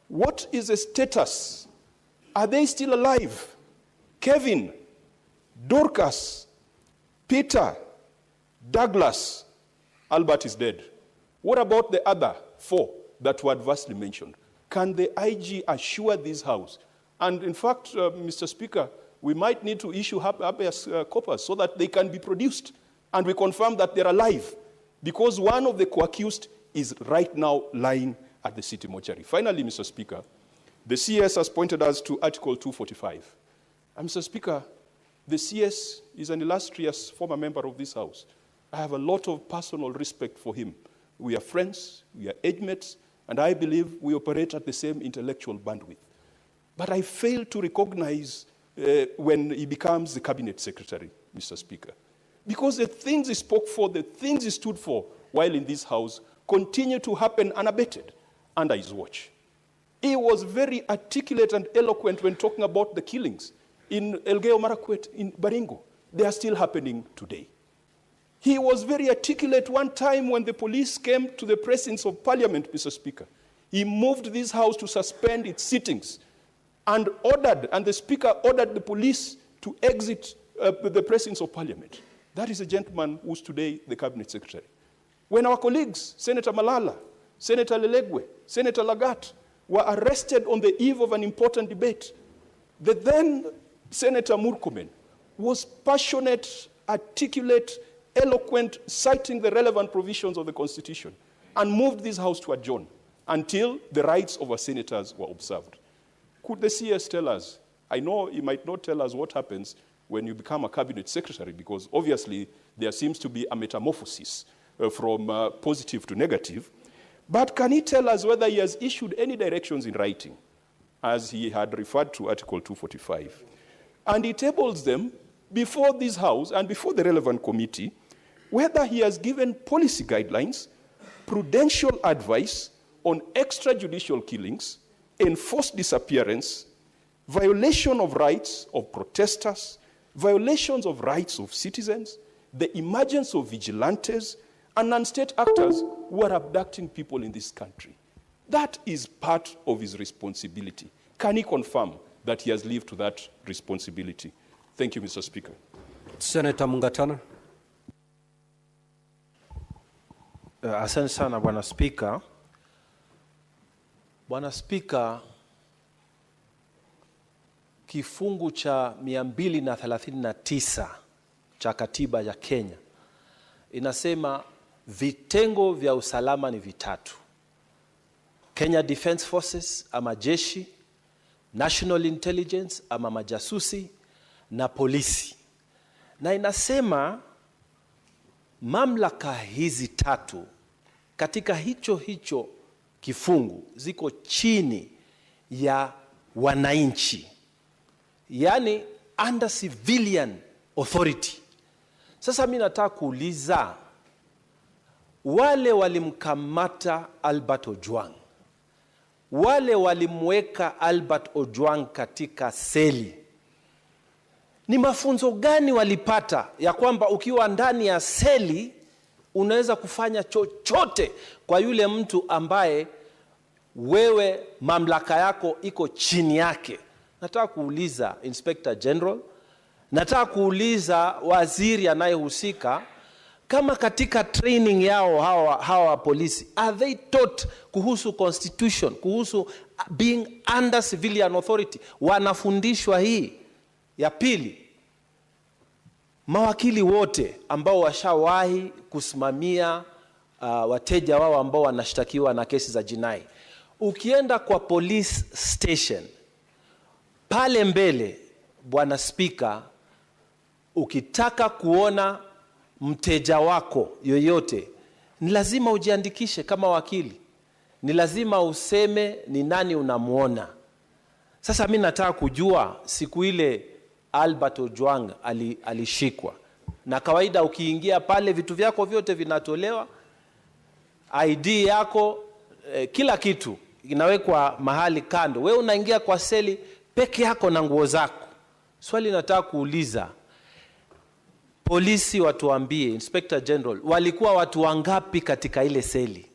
What is the status? Are they still alive? Kevin, Dorcas, Peter, Douglas, Albert is dead. What about the other 4 that were adversely mentioned? Can the IG assure this House? And in fact, Mr. Speaker, we might need to issue habeas corpus so that they can be produced and we confirm that they're alive, because one of the co-accused is right now lying at the city mortuary. Finally, Mr. Speaker, the CS has pointed us to Article 245. And Mr. Speaker, the CS is an illustrious former member of this House. I have a lot of personal respect for him. We are friends, we are age mates, and I believe we operate at the same intellectual bandwidth. But I fail to recognize when he becomes the cabinet secretary, Mr. Speaker, because the things he spoke for, the things he stood for while in this House continue to happen unabated under his watch. He was very articulate and eloquent when talking about the killings in Elgeyo Marakwet, in Baringo. They are still happening today. He was very articulate one time when the police came to the presence of Parliament, Mr. Speaker. He moved this House to suspend its sittings and the Speaker ordered the police to exit the presence of Parliament. That is a gentleman who's today the Cabinet Secretary. When our colleagues, Senator Malala, Senator Lelegwe, Senator Lagat, were arrested on the eve of an important debate, the then Senator Murkomen was passionate, articulate, eloquent, citing the relevant provisions of the Constitution, and moved this House to adjourn until the rights of our senators were observed. Could the CS tell us? I know he might not tell us what happens when you become a Cabinet Secretary, because obviously there seems to be a metamorphosis from positive to negative. But can he tell us whether he has issued any directions in writing, as he had referred to Article 245? And he tables them before this House and before the relevant committee, whether he has given policy guidelines, prudential advice on extrajudicial killings, enforced disappearance, violation of rights of protesters, violations of rights of citizens, the emergence of vigilantes, and non-state actors who are abducting people in this country. That is part of his responsibility. Can he confirm that he has lived to that responsibility? Thank you, Mr. Speaker. Senator Mungatana. Asante sana Bwana Spika. Bwana Spika, kifungu cha 239 cha katiba ya Kenya inasema vitengo vya usalama ni vitatu: Kenya Defence Forces ama jeshi, National Intelligence ama majasusi, na polisi. Na inasema mamlaka hizi tatu katika hicho kifungu ziko chini ya wananchi, yani under civilian authority. Sasa mimi nataka kuuliza, wale walimkamata Albert Ojwang, wale walimweka Albert Ojwang katika seli, ni mafunzo gani walipata ya kwamba ukiwa ndani ya seli unaweza kufanya chochote kwa yule mtu ambaye wewe mamlaka yako iko chini yake? Nataka kuuliza Inspector General, nataka kuuliza waziri anayehusika, kama katika training yao hawa polisi, are they taught kuhusu constitution, kuhusu being under civilian authority? Wanafundishwa hii? Ya pili, mawakili wote ambao washawahi kusimamia wateja wao ambao wanashtakiwa na kesi za jinai, ukienda kwa police station pale mbele, Bwana Spika, ukitaka kuona mteja wako yoyote, ni lazima ujiandikishe kama wakili, ni lazima useme ni nani unamuona. Sasa mimi nataka kujua, siku ile Albert Ojwang alishikwa, na kawaida ukiingia pale vitu vyako vyote vinatolewa, ID yako, kila kitu inawekwa mahali kando, wewe unaingia kwa seli peke yako na nguo zako. Swali nataka kuuliza, polisi watuambie, Inspector General, walikuwa watu wangapi katika ile seli?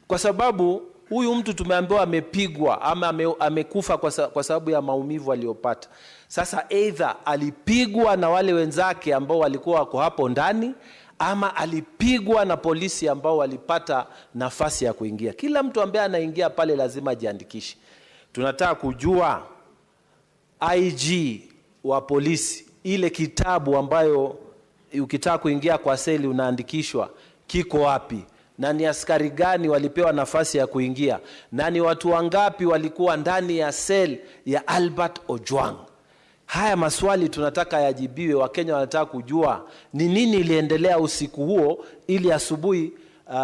Kwa sababu huyu mtu tumeambiwa amepigwa ama amekufa kwa sababu ya maumivu aliyopata. Sasa either alipigwa na wale wenzake ambao walikuwa wako hapo ndani, ama alipigwa na polisi ambao walipata nafasi ya kuingia. Kila mtu ambaye anaingia pale lazima ajiandikishe. Tunataka kujua IG wa polisi, ile kitabu ambayo ukitaka kuingia kwa seli unaandikishwa, kiko wapi? Na ni askari gani walipewa nafasi ya kuingia? Na ni watu wangapi walikuwa ndani ya sel ya Albert Ojwang? Haya maswali tunataka yajibiwe. Wakenya wanataka kujua ni nini iliendelea usiku huo ili asubuhi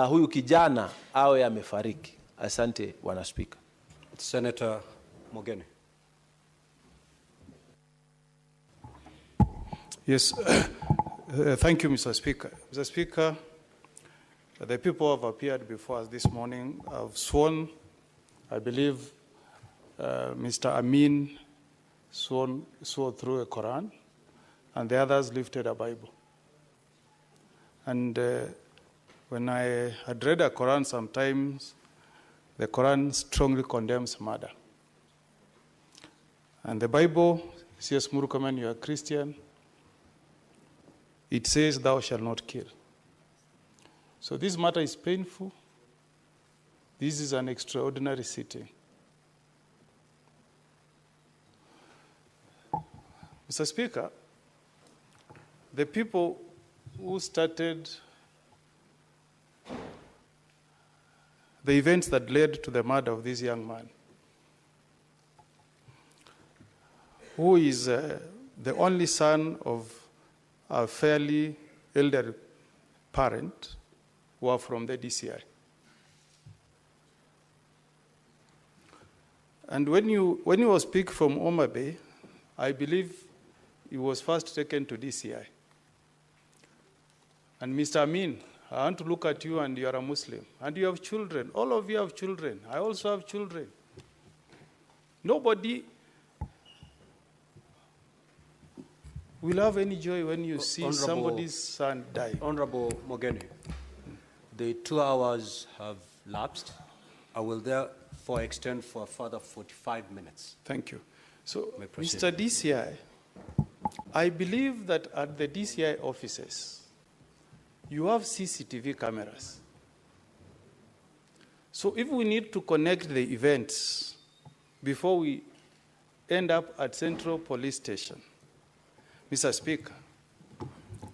huyu kijana awe amefariki. Asante Bwana Speaker. Senator Mogeni. Yes, thank you, Mr. Speaker. Mr. Speaker, the people who have appeared before us this morning have sworn, I believe Mr. Amin swore through a Quran, and the others lifted a Bible. And when I had read the Quran, sometimes the Quran strongly condemns murder. And the Bible, C.S. Murkomen, you are a Christian, it says, thou shalt not kill. So this matter is painful. This is an extraordinary sitting. Mr. Speaker, the people who started the events that led to the murder of this young man, who is the only son of a fairly elderly parent, who are from the DCI. And when he was picked from Oma Bay, I believe he was first taken to DCI. And Mr. Amin, I want to look at you, and you are a Muslim, and you have children. All of you have children. I also have children. Nobody will have any joy when you see somebody's son die. Honorable Mogeni, the 2 hours have lapsed. I will therefore extend for a further 45 minutes. Thank you. So, Mr. DCI, I believe that at the DCI offices, you have CCTV cameras. So if we need to connect the events before we end up at Central Police Station, Mr. Speaker,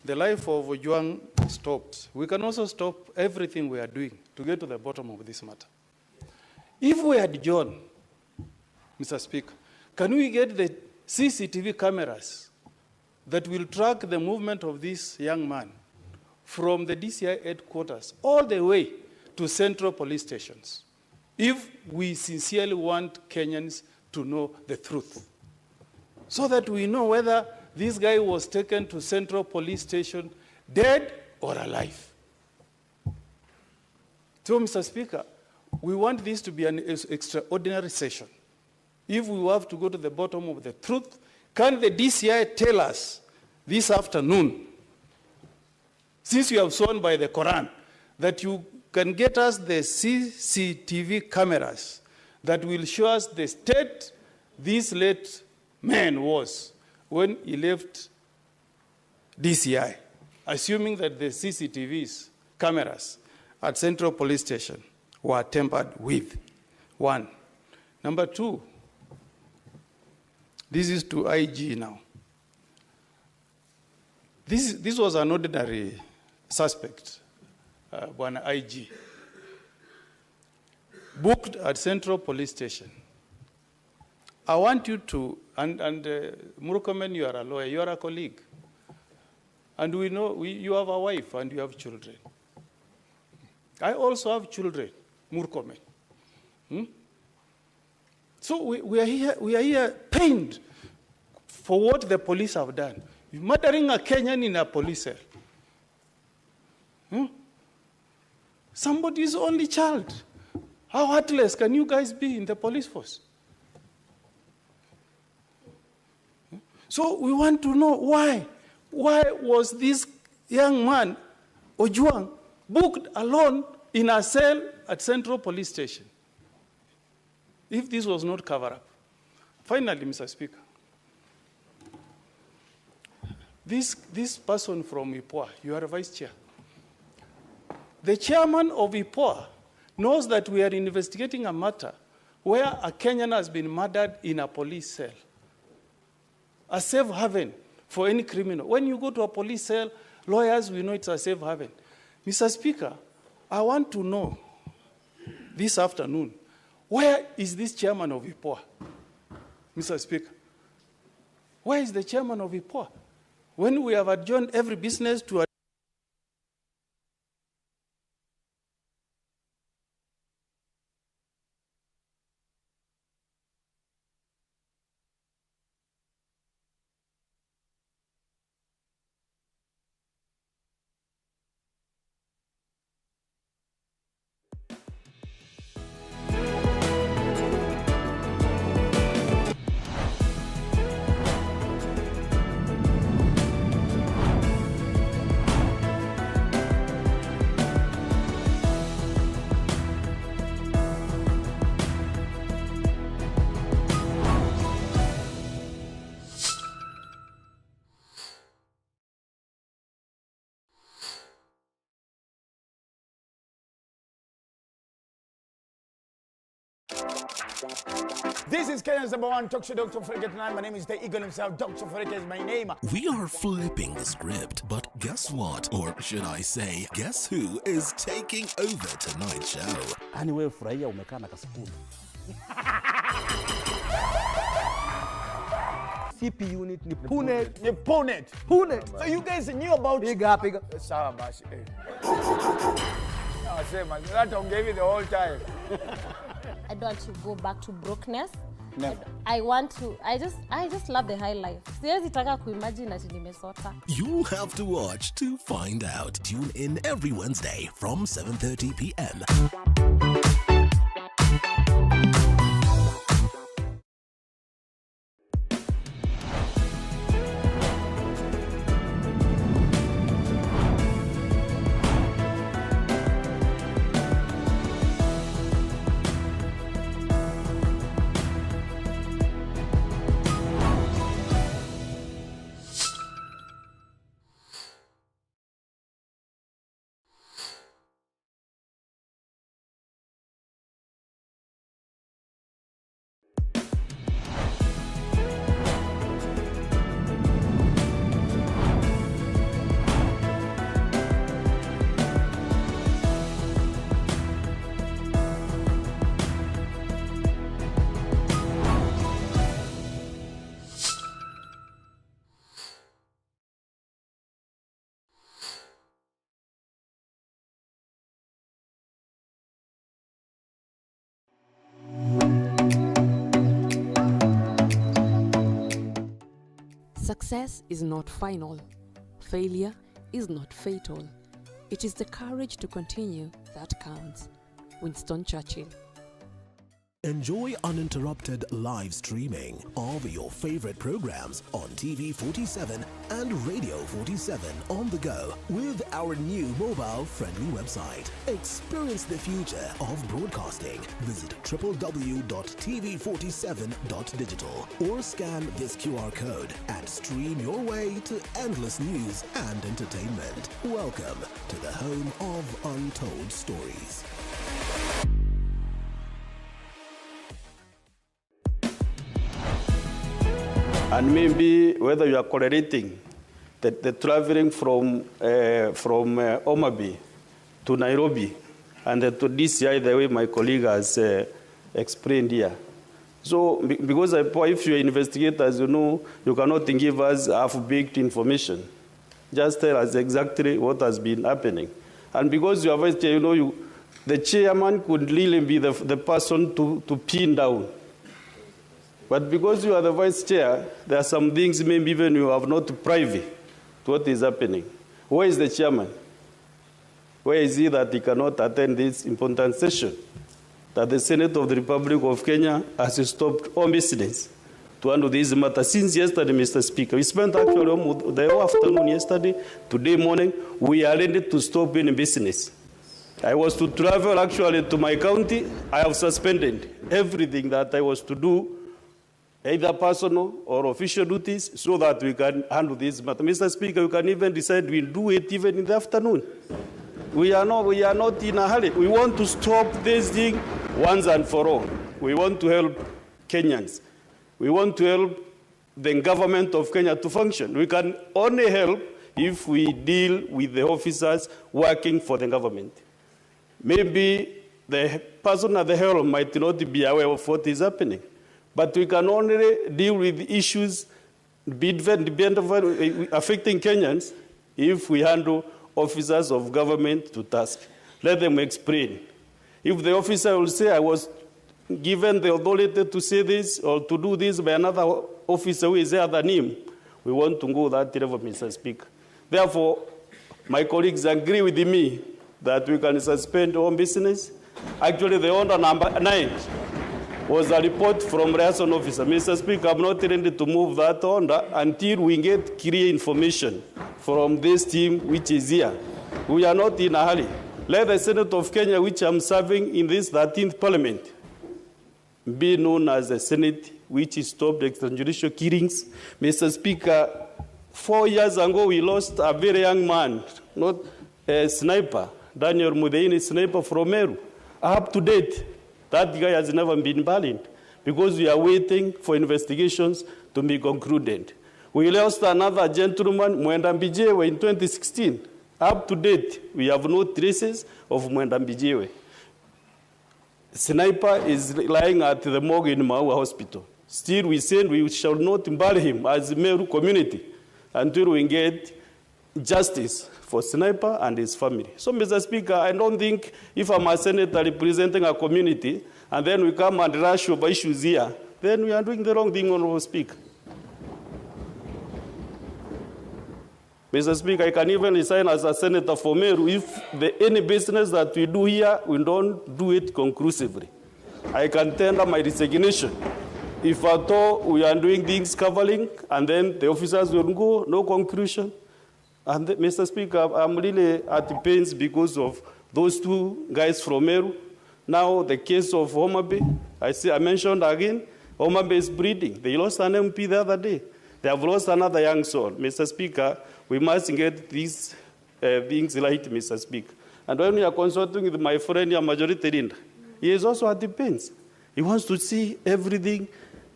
the life of Ojwang stopped. We can also stop everything we are doing to get to the bottom of this matter. If we had John, Mr. Speaker, can we get the CCTV cameras that will track the movement of this young man from the DCI headquarters all the way to central police stations, if we sincerely want Kenyans to know the truth, so that we know whether this guy was taken to central police station dead or alive. So, Mr. Speaker, we want this to be an extraordinary session. If we have to go to the bottom of the truth, can the DCI tell us this afternoon, since you have sworn by the Quran, that you can get us the CCTV cameras that will show us the state this late man was when he left DCI, assuming that the CCTVs cameras at Central Police Station were tampered with? One. Number two, this is to IG now. This was an ordinary suspect, one IG, booked at Central Police Station. I want you to, and Murkomen, you are a lawyer, you are a colleague, and we know you have a wife and you have children. I also have children, Murkomen. So we are here pained for what the police have done. Murdering a Kenyan in a police cell. Somebody's only child. How heartless can you guys be in the police force? So we want to know why. Why was this young man, Ojwang, booked alone in a cell at Central Police Station, if this was not covered up? Finally, Mr. Speaker, this person from IPOA, you are a vice chair. The chairman of IPOA knows that we are investigating a matter where a Kenyan has been murdered in a police cell, a safe haven for any criminal. When you go to a police cell, lawyers will know it's a safe haven. Mr. Speaker, I want to know this afternoon, where is this chairman of IPOA? Mr. Speaker, where is the chairman of IPOA? When we have adjourned every business to This is Kenya's #1 talk show, Dr. Farika tonight. My name is the Eagle himself. Dr. Farika is my name. We are flipping the script, but guess what? Or should I say, guess who is taking over tonight's show? Anyway, furahia umekaa na kasipuni. CP unit ni Punet. Ni Punet. Punet. So you guys knew about... Piga. Sawa basi. Nasema, that don't give you the whole time. I don't want to go back to brokenness. Never. I just love the high life. Siwezi taka kuimagine ati nimesota. You have to watch to find out. Tune in every Wednesday from 7:30 p.m. Success is not final. Failure is not fatal. It is the courage to continue that counts. Winston Churchill. Enjoy uninterrupted live streaming of your favorite programs on TV 47 and Radio 47 on the go with our new mobile-friendly website. Experience the future of broadcasting. Visit www.tv47.digital or scan this QR code and stream your way to endless news and entertainment. Welcome to the home of untold stories. And maybe whether you are correlating the traveling from Omagby to Nairobi and to DCI the way my colleague has explained here. So because if you are investigators, you know, you cannot give us half-baked information. Just tell us exactly what has been happening. And because you are vice chair, you know, the chairman could really be the person to pin down. But because you are the vice chair, there are some things maybe even you have not privy to what is happening. Where is the chairman? Where is he that he cannot attend this important session? That the Senate of the Republic of Kenya has stopped all business to handle this matter since yesterday, Mr. Speaker. We spent actually the whole afternoon yesterday, today morning, we are ready to stop any business. I was to travel actually to my county. I have suspended everything that I was to do, either personal or official duties, so that we can handle this matter. Mr. Speaker, we can even decide we'll do it even in the afternoon. We are not in a hurry. We want to stop this thing once and for all. We want to help Kenyans. We want to help the government of Kenya to function. We can only help if we deal with the officers working for the government. Maybe the person at the helm might not be aware of what is happening. But we can only deal with issues affecting Kenyans if we handle officers of government to task. Let them explain. If the officer will say, I was given the authority to say this or to do this by another officer who is there than him, we want to go that level, Mr. Speaker. Therefore, my colleagues agree with me that we can suspend all business. Actually, the order number 9 was a report from liaison officer. Mr. Speaker, I'm not ready to move that order until we get clear information from this team which is here. We are not in a hurry. Let the Senate of Kenya, which I'm serving in this 13th Parliament, be known as the Senate which stopped extrajudicial killings. Mr. Speaker, 4 years ago we lost a very young man, not a sniper, Daniel Mudeini, sniper from Meru. Up to date, That guy has never been pardoned because we are waiting for investigations to be concluded. We lost another gentleman, Mwenda Mbijewe, in 2016. Up to date, we have no traces of Mwenda Mbijewe. Sniper is lying at the morgue in Maua Hospital. Still, we said we shall not bury him as a Meru community until we get justice for Sniper and his family. So, Mr. Speaker, I don't think if I'm a senator representing a community and then we come and rush over issues here, then we are doing the wrong thing, Honorable Speaker. Mr. Speaker, I can even resign as a senator for Meru if any business that we do here, we don't do it conclusively. I can tender my resignation. If at all we are doing things covering and then the officers will go, no conclusion. And Mr. Speaker, I'm really at the pains because of those two guys from Meru. Now the case of Homa Bay, I mentioned again, Homa Bay is breeding. They lost an MP the other day. They have lost another young soul. Mr. Speaker, we must get these things right, Mr. Speaker. And when we are consulting with my friend here, Majority Leader, he is also at the pains. He wants to see everything.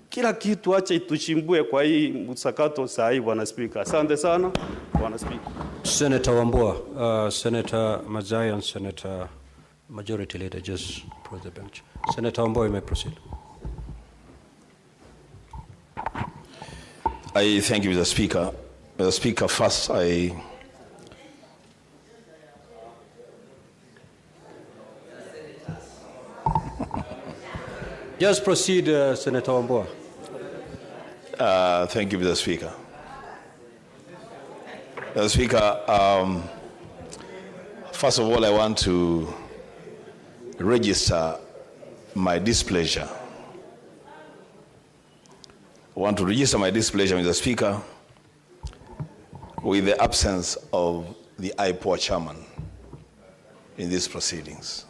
Kila kitu acha ituchimbue kwa hii msakato saa hii, Bwana Speaker. Asante sana, Bwana Speaker. Senator Wambua, Senator Mazai and Senator Majority Leader just approach the bench. Senator Wambua, you may proceed. I thank you, Mr. Speaker. Mr. Speaker, first Just proceed, Senator Wambua. Thank you, Mr. Speaker. Mr. Speaker, first of all, I want to register my displeasure. I want to register my displeasure, Mr. Speaker, with the absence of the IPOA chairman in these proceedings.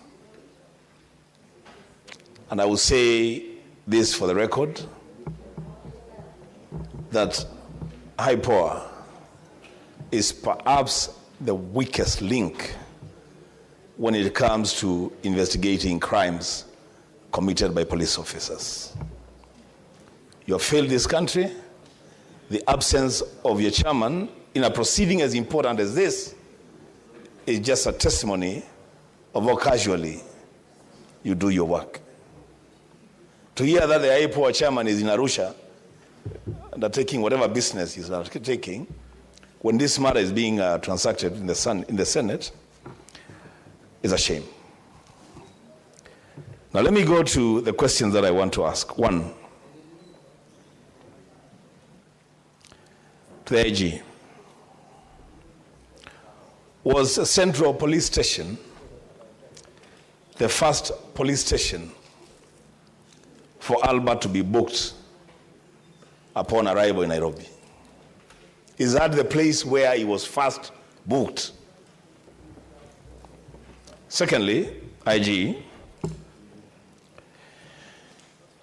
And I will say this for the record, that IPOA is perhaps the weakest link when it comes to investigating crimes committed by police officers. You have failed this country. The absence of your chairman in a proceeding as important as this is just a testimony of how casually you do your work. To hear that the IPOA chairman is in Arusha undertaking whatever business he's undertaking when this matter is being transacted in the Senate is a shame. Now let me go to the questions that I want to ask. One, to the IG. Was Central Police Station the first police station for Albert to be booked upon arrival in Nairobi? Is that the place where he was first booked? Secondly, IG,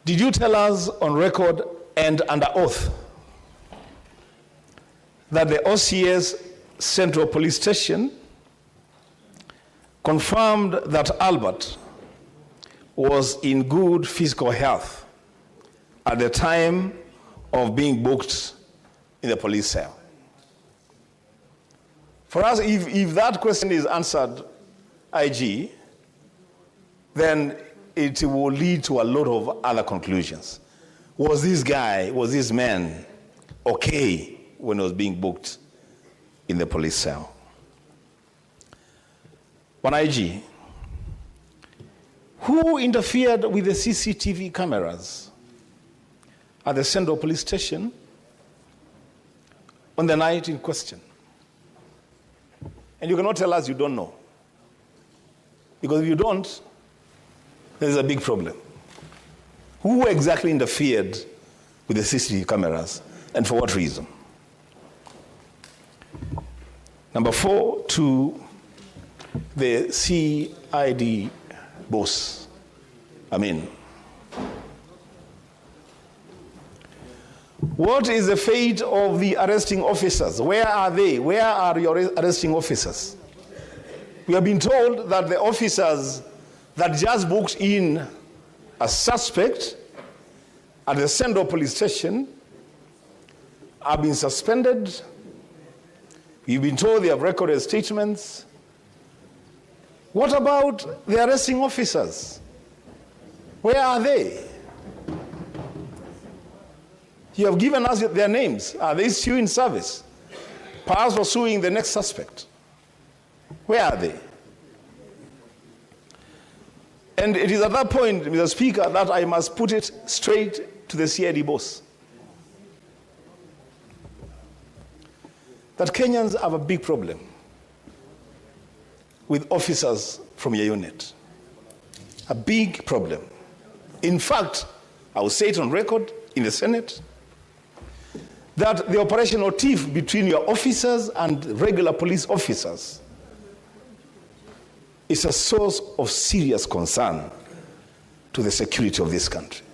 did you tell us on record and under oath that the OCS Central Police Station confirmed that Albert was in good physical health at the time of being booked in the police cell? For us, if that question is answered, IG, then it will lead to a lot of other conclusions. Was this man okay when he was being booked in the police cell? One IG, who interfered with the CCTV cameras at the Central Police Station on the night in question? And you cannot tell us you don't know. Because if you don't, there's a big problem. Who exactly interfered with the CCTV cameras and for what reason? Number 4, to the CID boss, what is the fate of the arresting officers? Where are they? Where are your arresting officers? We have been told that the officers that just booked in a suspect at the Central Police Station have been suspended. We've been told they have recorded statements. What about the arresting officers? Where are they? You have given us their names. Are they still in service? Perhaps pursuing the next suspect. Where are they? And it is at that point, Mr. Speaker, that I must put it straight to the CID boss. That Kenyans have a big problem with officers from your unit. A big problem. In fact, I will say it on record in the Senate, that the operational tiff between your officers and regular police officers is a source of serious concern to the security of this country.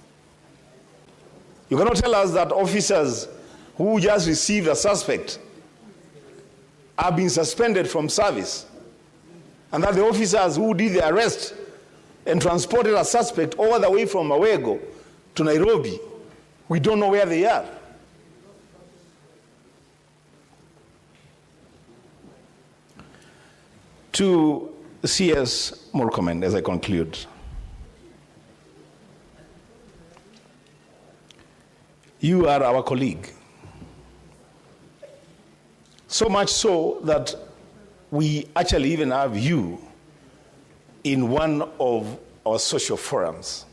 You cannot tell us that officers who just received a suspect are being suspended from service, and that the officers who did the arrest and transported a suspect all the way from Awego to Nairobi, we don't know where they are. To CS Murkomen, as I conclude, you are our colleague. So much so that we actually even have you in one of our social forums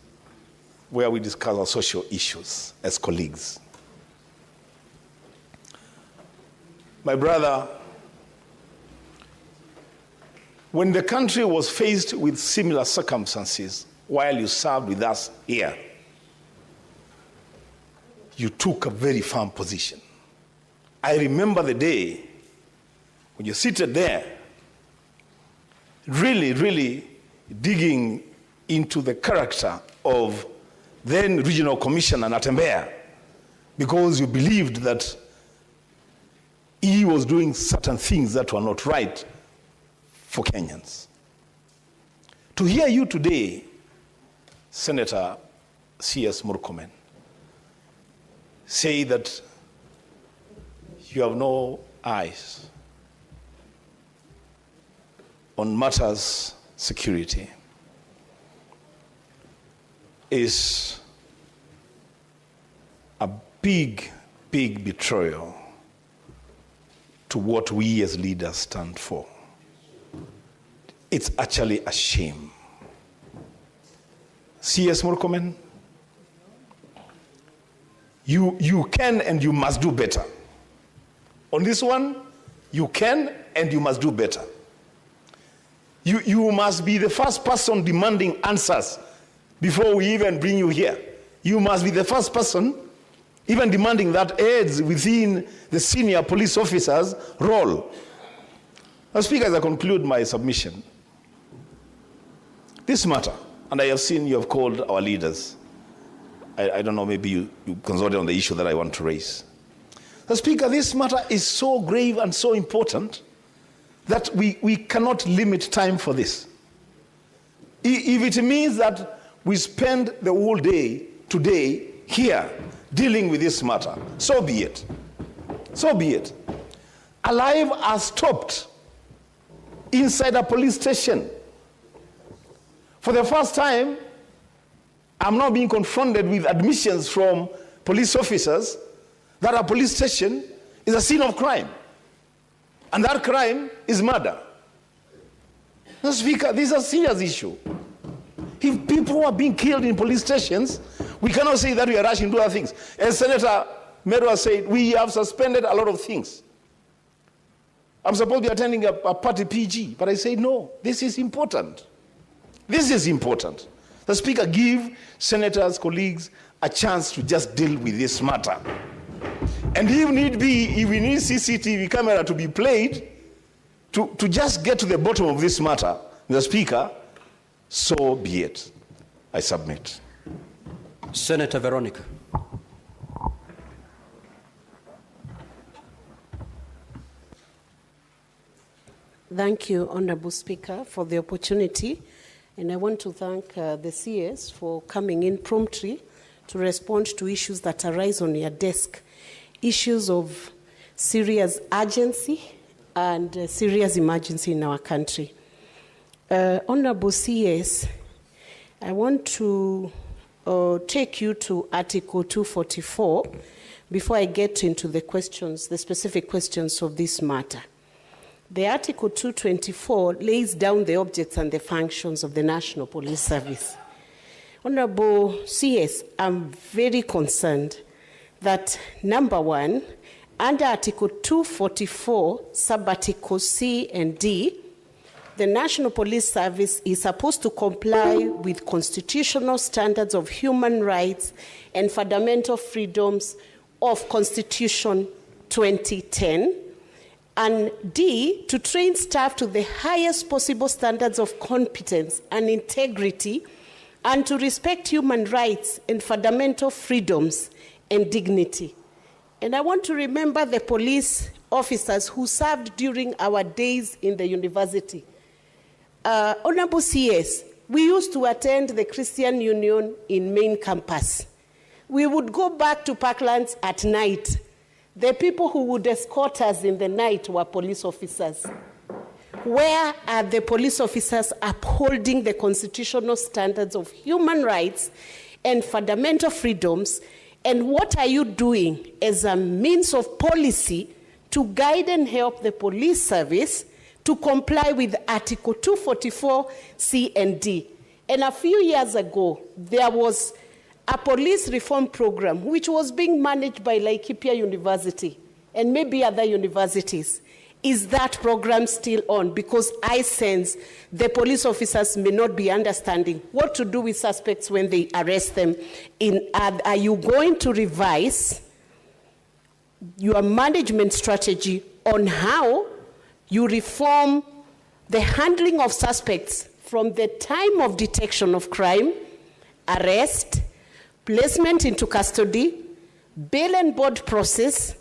where we discuss our social issues as colleagues. My brother, when the country was faced with similar circumstances while you served with us here, you took a very firm position. I remember the day when you seated there, really digging into the character of then Regional Commissioner Natembeya, because you believed that he was doing certain things that were not right for Kenyans. To hear you today, Senator C.S. Murkomen, say that you have no eyes on matters security is a big betrayal to what we as leaders stand for. It's actually a shame. C.S. Murkomen, you can and you must do better. On this one, you can and you must do better. You must be the first person demanding answers before we even bring you here. You must be the first person even demanding that aids within the senior police officer's role. Now, Speaker, as I conclude my submission, this matter, and I have seen you have called our leaders. I don't know, maybe you consulted on the issue that I want to raise. Now, Speaker, this matter is so grave and so important that we cannot limit time for this. If it means that we spend the whole day today here dealing with this matter, so be it. So be it. A life has stopped inside a police station. For the first time, I'm now being confronted with admissions from police officers that a police station is a scene of crime. And that crime is murder. Mr. Speaker, this is a serious issue. If people are being killed in police stations, we cannot say that we are rushing to other things. As Senator Merwa said, we have suspended a lot of things. I'm supposed to be attending a party PG, but I say no, this is important. This is important. The Speaker, give senators, colleagues, a chance to just deal with this matter. And if need be, if we need CCTV camera to be played, to just get to the bottom of this matter, the Speaker, so be it. I submit. Senator Veronica. Thank you, Honorable Speaker, for the opportunity. And I want to thank the CS for coming in promptly to respond to issues that arise on your desk, issues of serious urgency and serious emergency in our country. Honorable CS, I want to take you to Article 244 before I get into the questions, the specific questions of this matter. The Article 224 lays down the objects and the functions of the National Police Service. Honorable CS, I'm very concerned that, number one, under Article 244, sub-articles C and D, the National Police Service is supposed to comply with constitutional standards of human rights and fundamental freedoms of Constitution 2010, and D, to train staff to the highest possible standards of competence and integrity, and to respect human rights and fundamental freedoms and dignity. And I want to remember the police officers who served during our days in the university. Honorable CS, we used to attend the Christian Union in main campus. We would go back to Parklands at night. The people who would escort us in the night were police officers. Where are the police officers upholding the constitutional standards of human rights and fundamental freedoms? And what are you doing as a means of policy to guide and help the police service to comply with Article 244 C and D? And a few years ago, there was a police reform program which was being managed by Laikipia University and maybe other universities. Is that program still on? Because I sense the police officers may not be understanding what to do with suspects when they arrest them. Are you going to revise your management strategy on how you reform the handling of suspects from the time of detection of crime, arrest, placement into custody, bail and board process,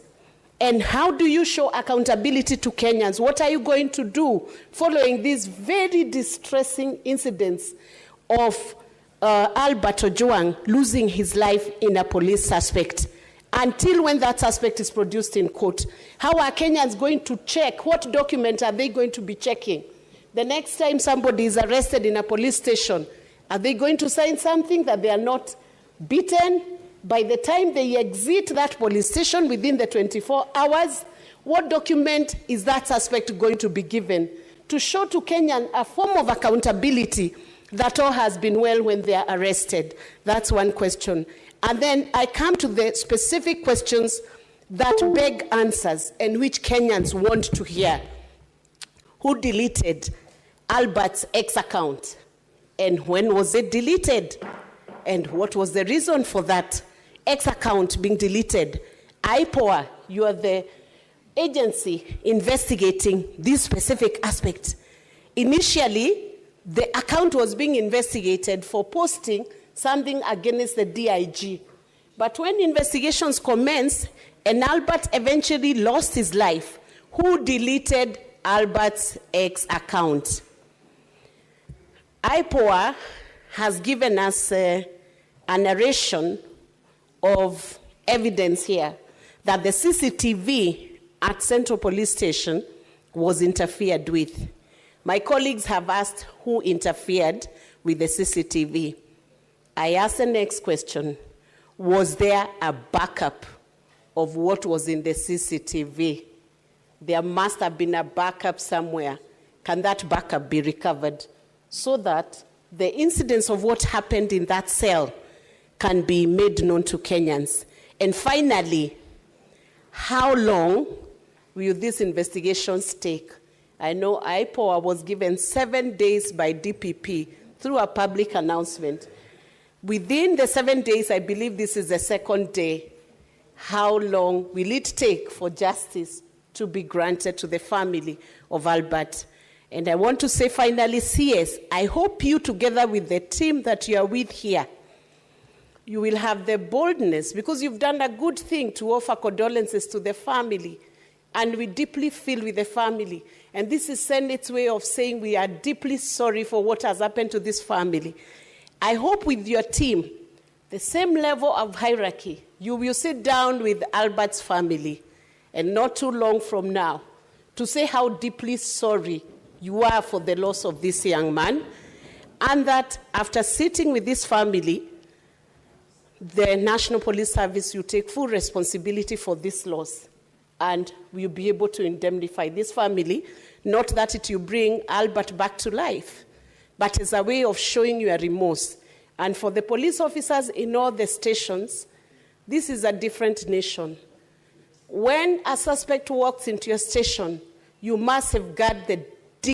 and how do you show accountability to Kenyans? What are you going to do following these very distressing incidents of Albert Ojwang losing his life in a police suspect? Until when that suspect is produced in court, how are Kenyans going to check? What document are they going to be checking? The next time somebody is arrested in a police station, are they going to sign something that they are not beaten? By the time they exit that police station within the 24 hours, what document is that suspect going to be given to show to Kenyan a form of accountability that all has been well when they are arrested? That's one question. And then I come to the specific questions that beg answers and which Kenyans want to hear. Who deleted Albert's X account? And when was it deleted? And what was the reason for that X account being deleted? IPOA, you are the agency investigating this specific aspect. Initially, the account was being investigated for posting something against the DIG. But when investigations commenced and Albert eventually lost his life, who deleted Albert's X account? IPOA has given us a narration of evidence here that the CCTV at Central Police Station was interfered with. My colleagues have asked who interfered with the CCTV. I ask the next question. Was there a backup of what was in the CCTV? There must have been a backup somewhere. Can that backup be recovered so that the incidents of what happened in that cell can be made known to Kenyans? And finally, how long will these investigations take? I know IPOA was given 7 days by DPP through a public announcement. Within the 7 days, I believe this is the second day. How long will it take for justice to be granted to the family of Albert? And I want to say finally, CS, I hope you, together with the team that you are with here, you will have the boldness, because you've done a good thing to offer condolences to the family and we deeply feel with the family. And this is Senate's way of saying we are deeply sorry for what has happened to this family. I hope with your team, the same level of hierarchy, you will sit down with Albert's family, and not too long from now, to say how deeply sorry you are for the loss of this young man, and that after sitting with this family, the National Police Service will take full responsibility for this loss, and we'll be able to indemnify this family, not that it will bring Albert back to life, but as a way of showing your remorse. And for the police officers in all the stations, this is a different nation. When a suspect walks into your station, you must safeguard the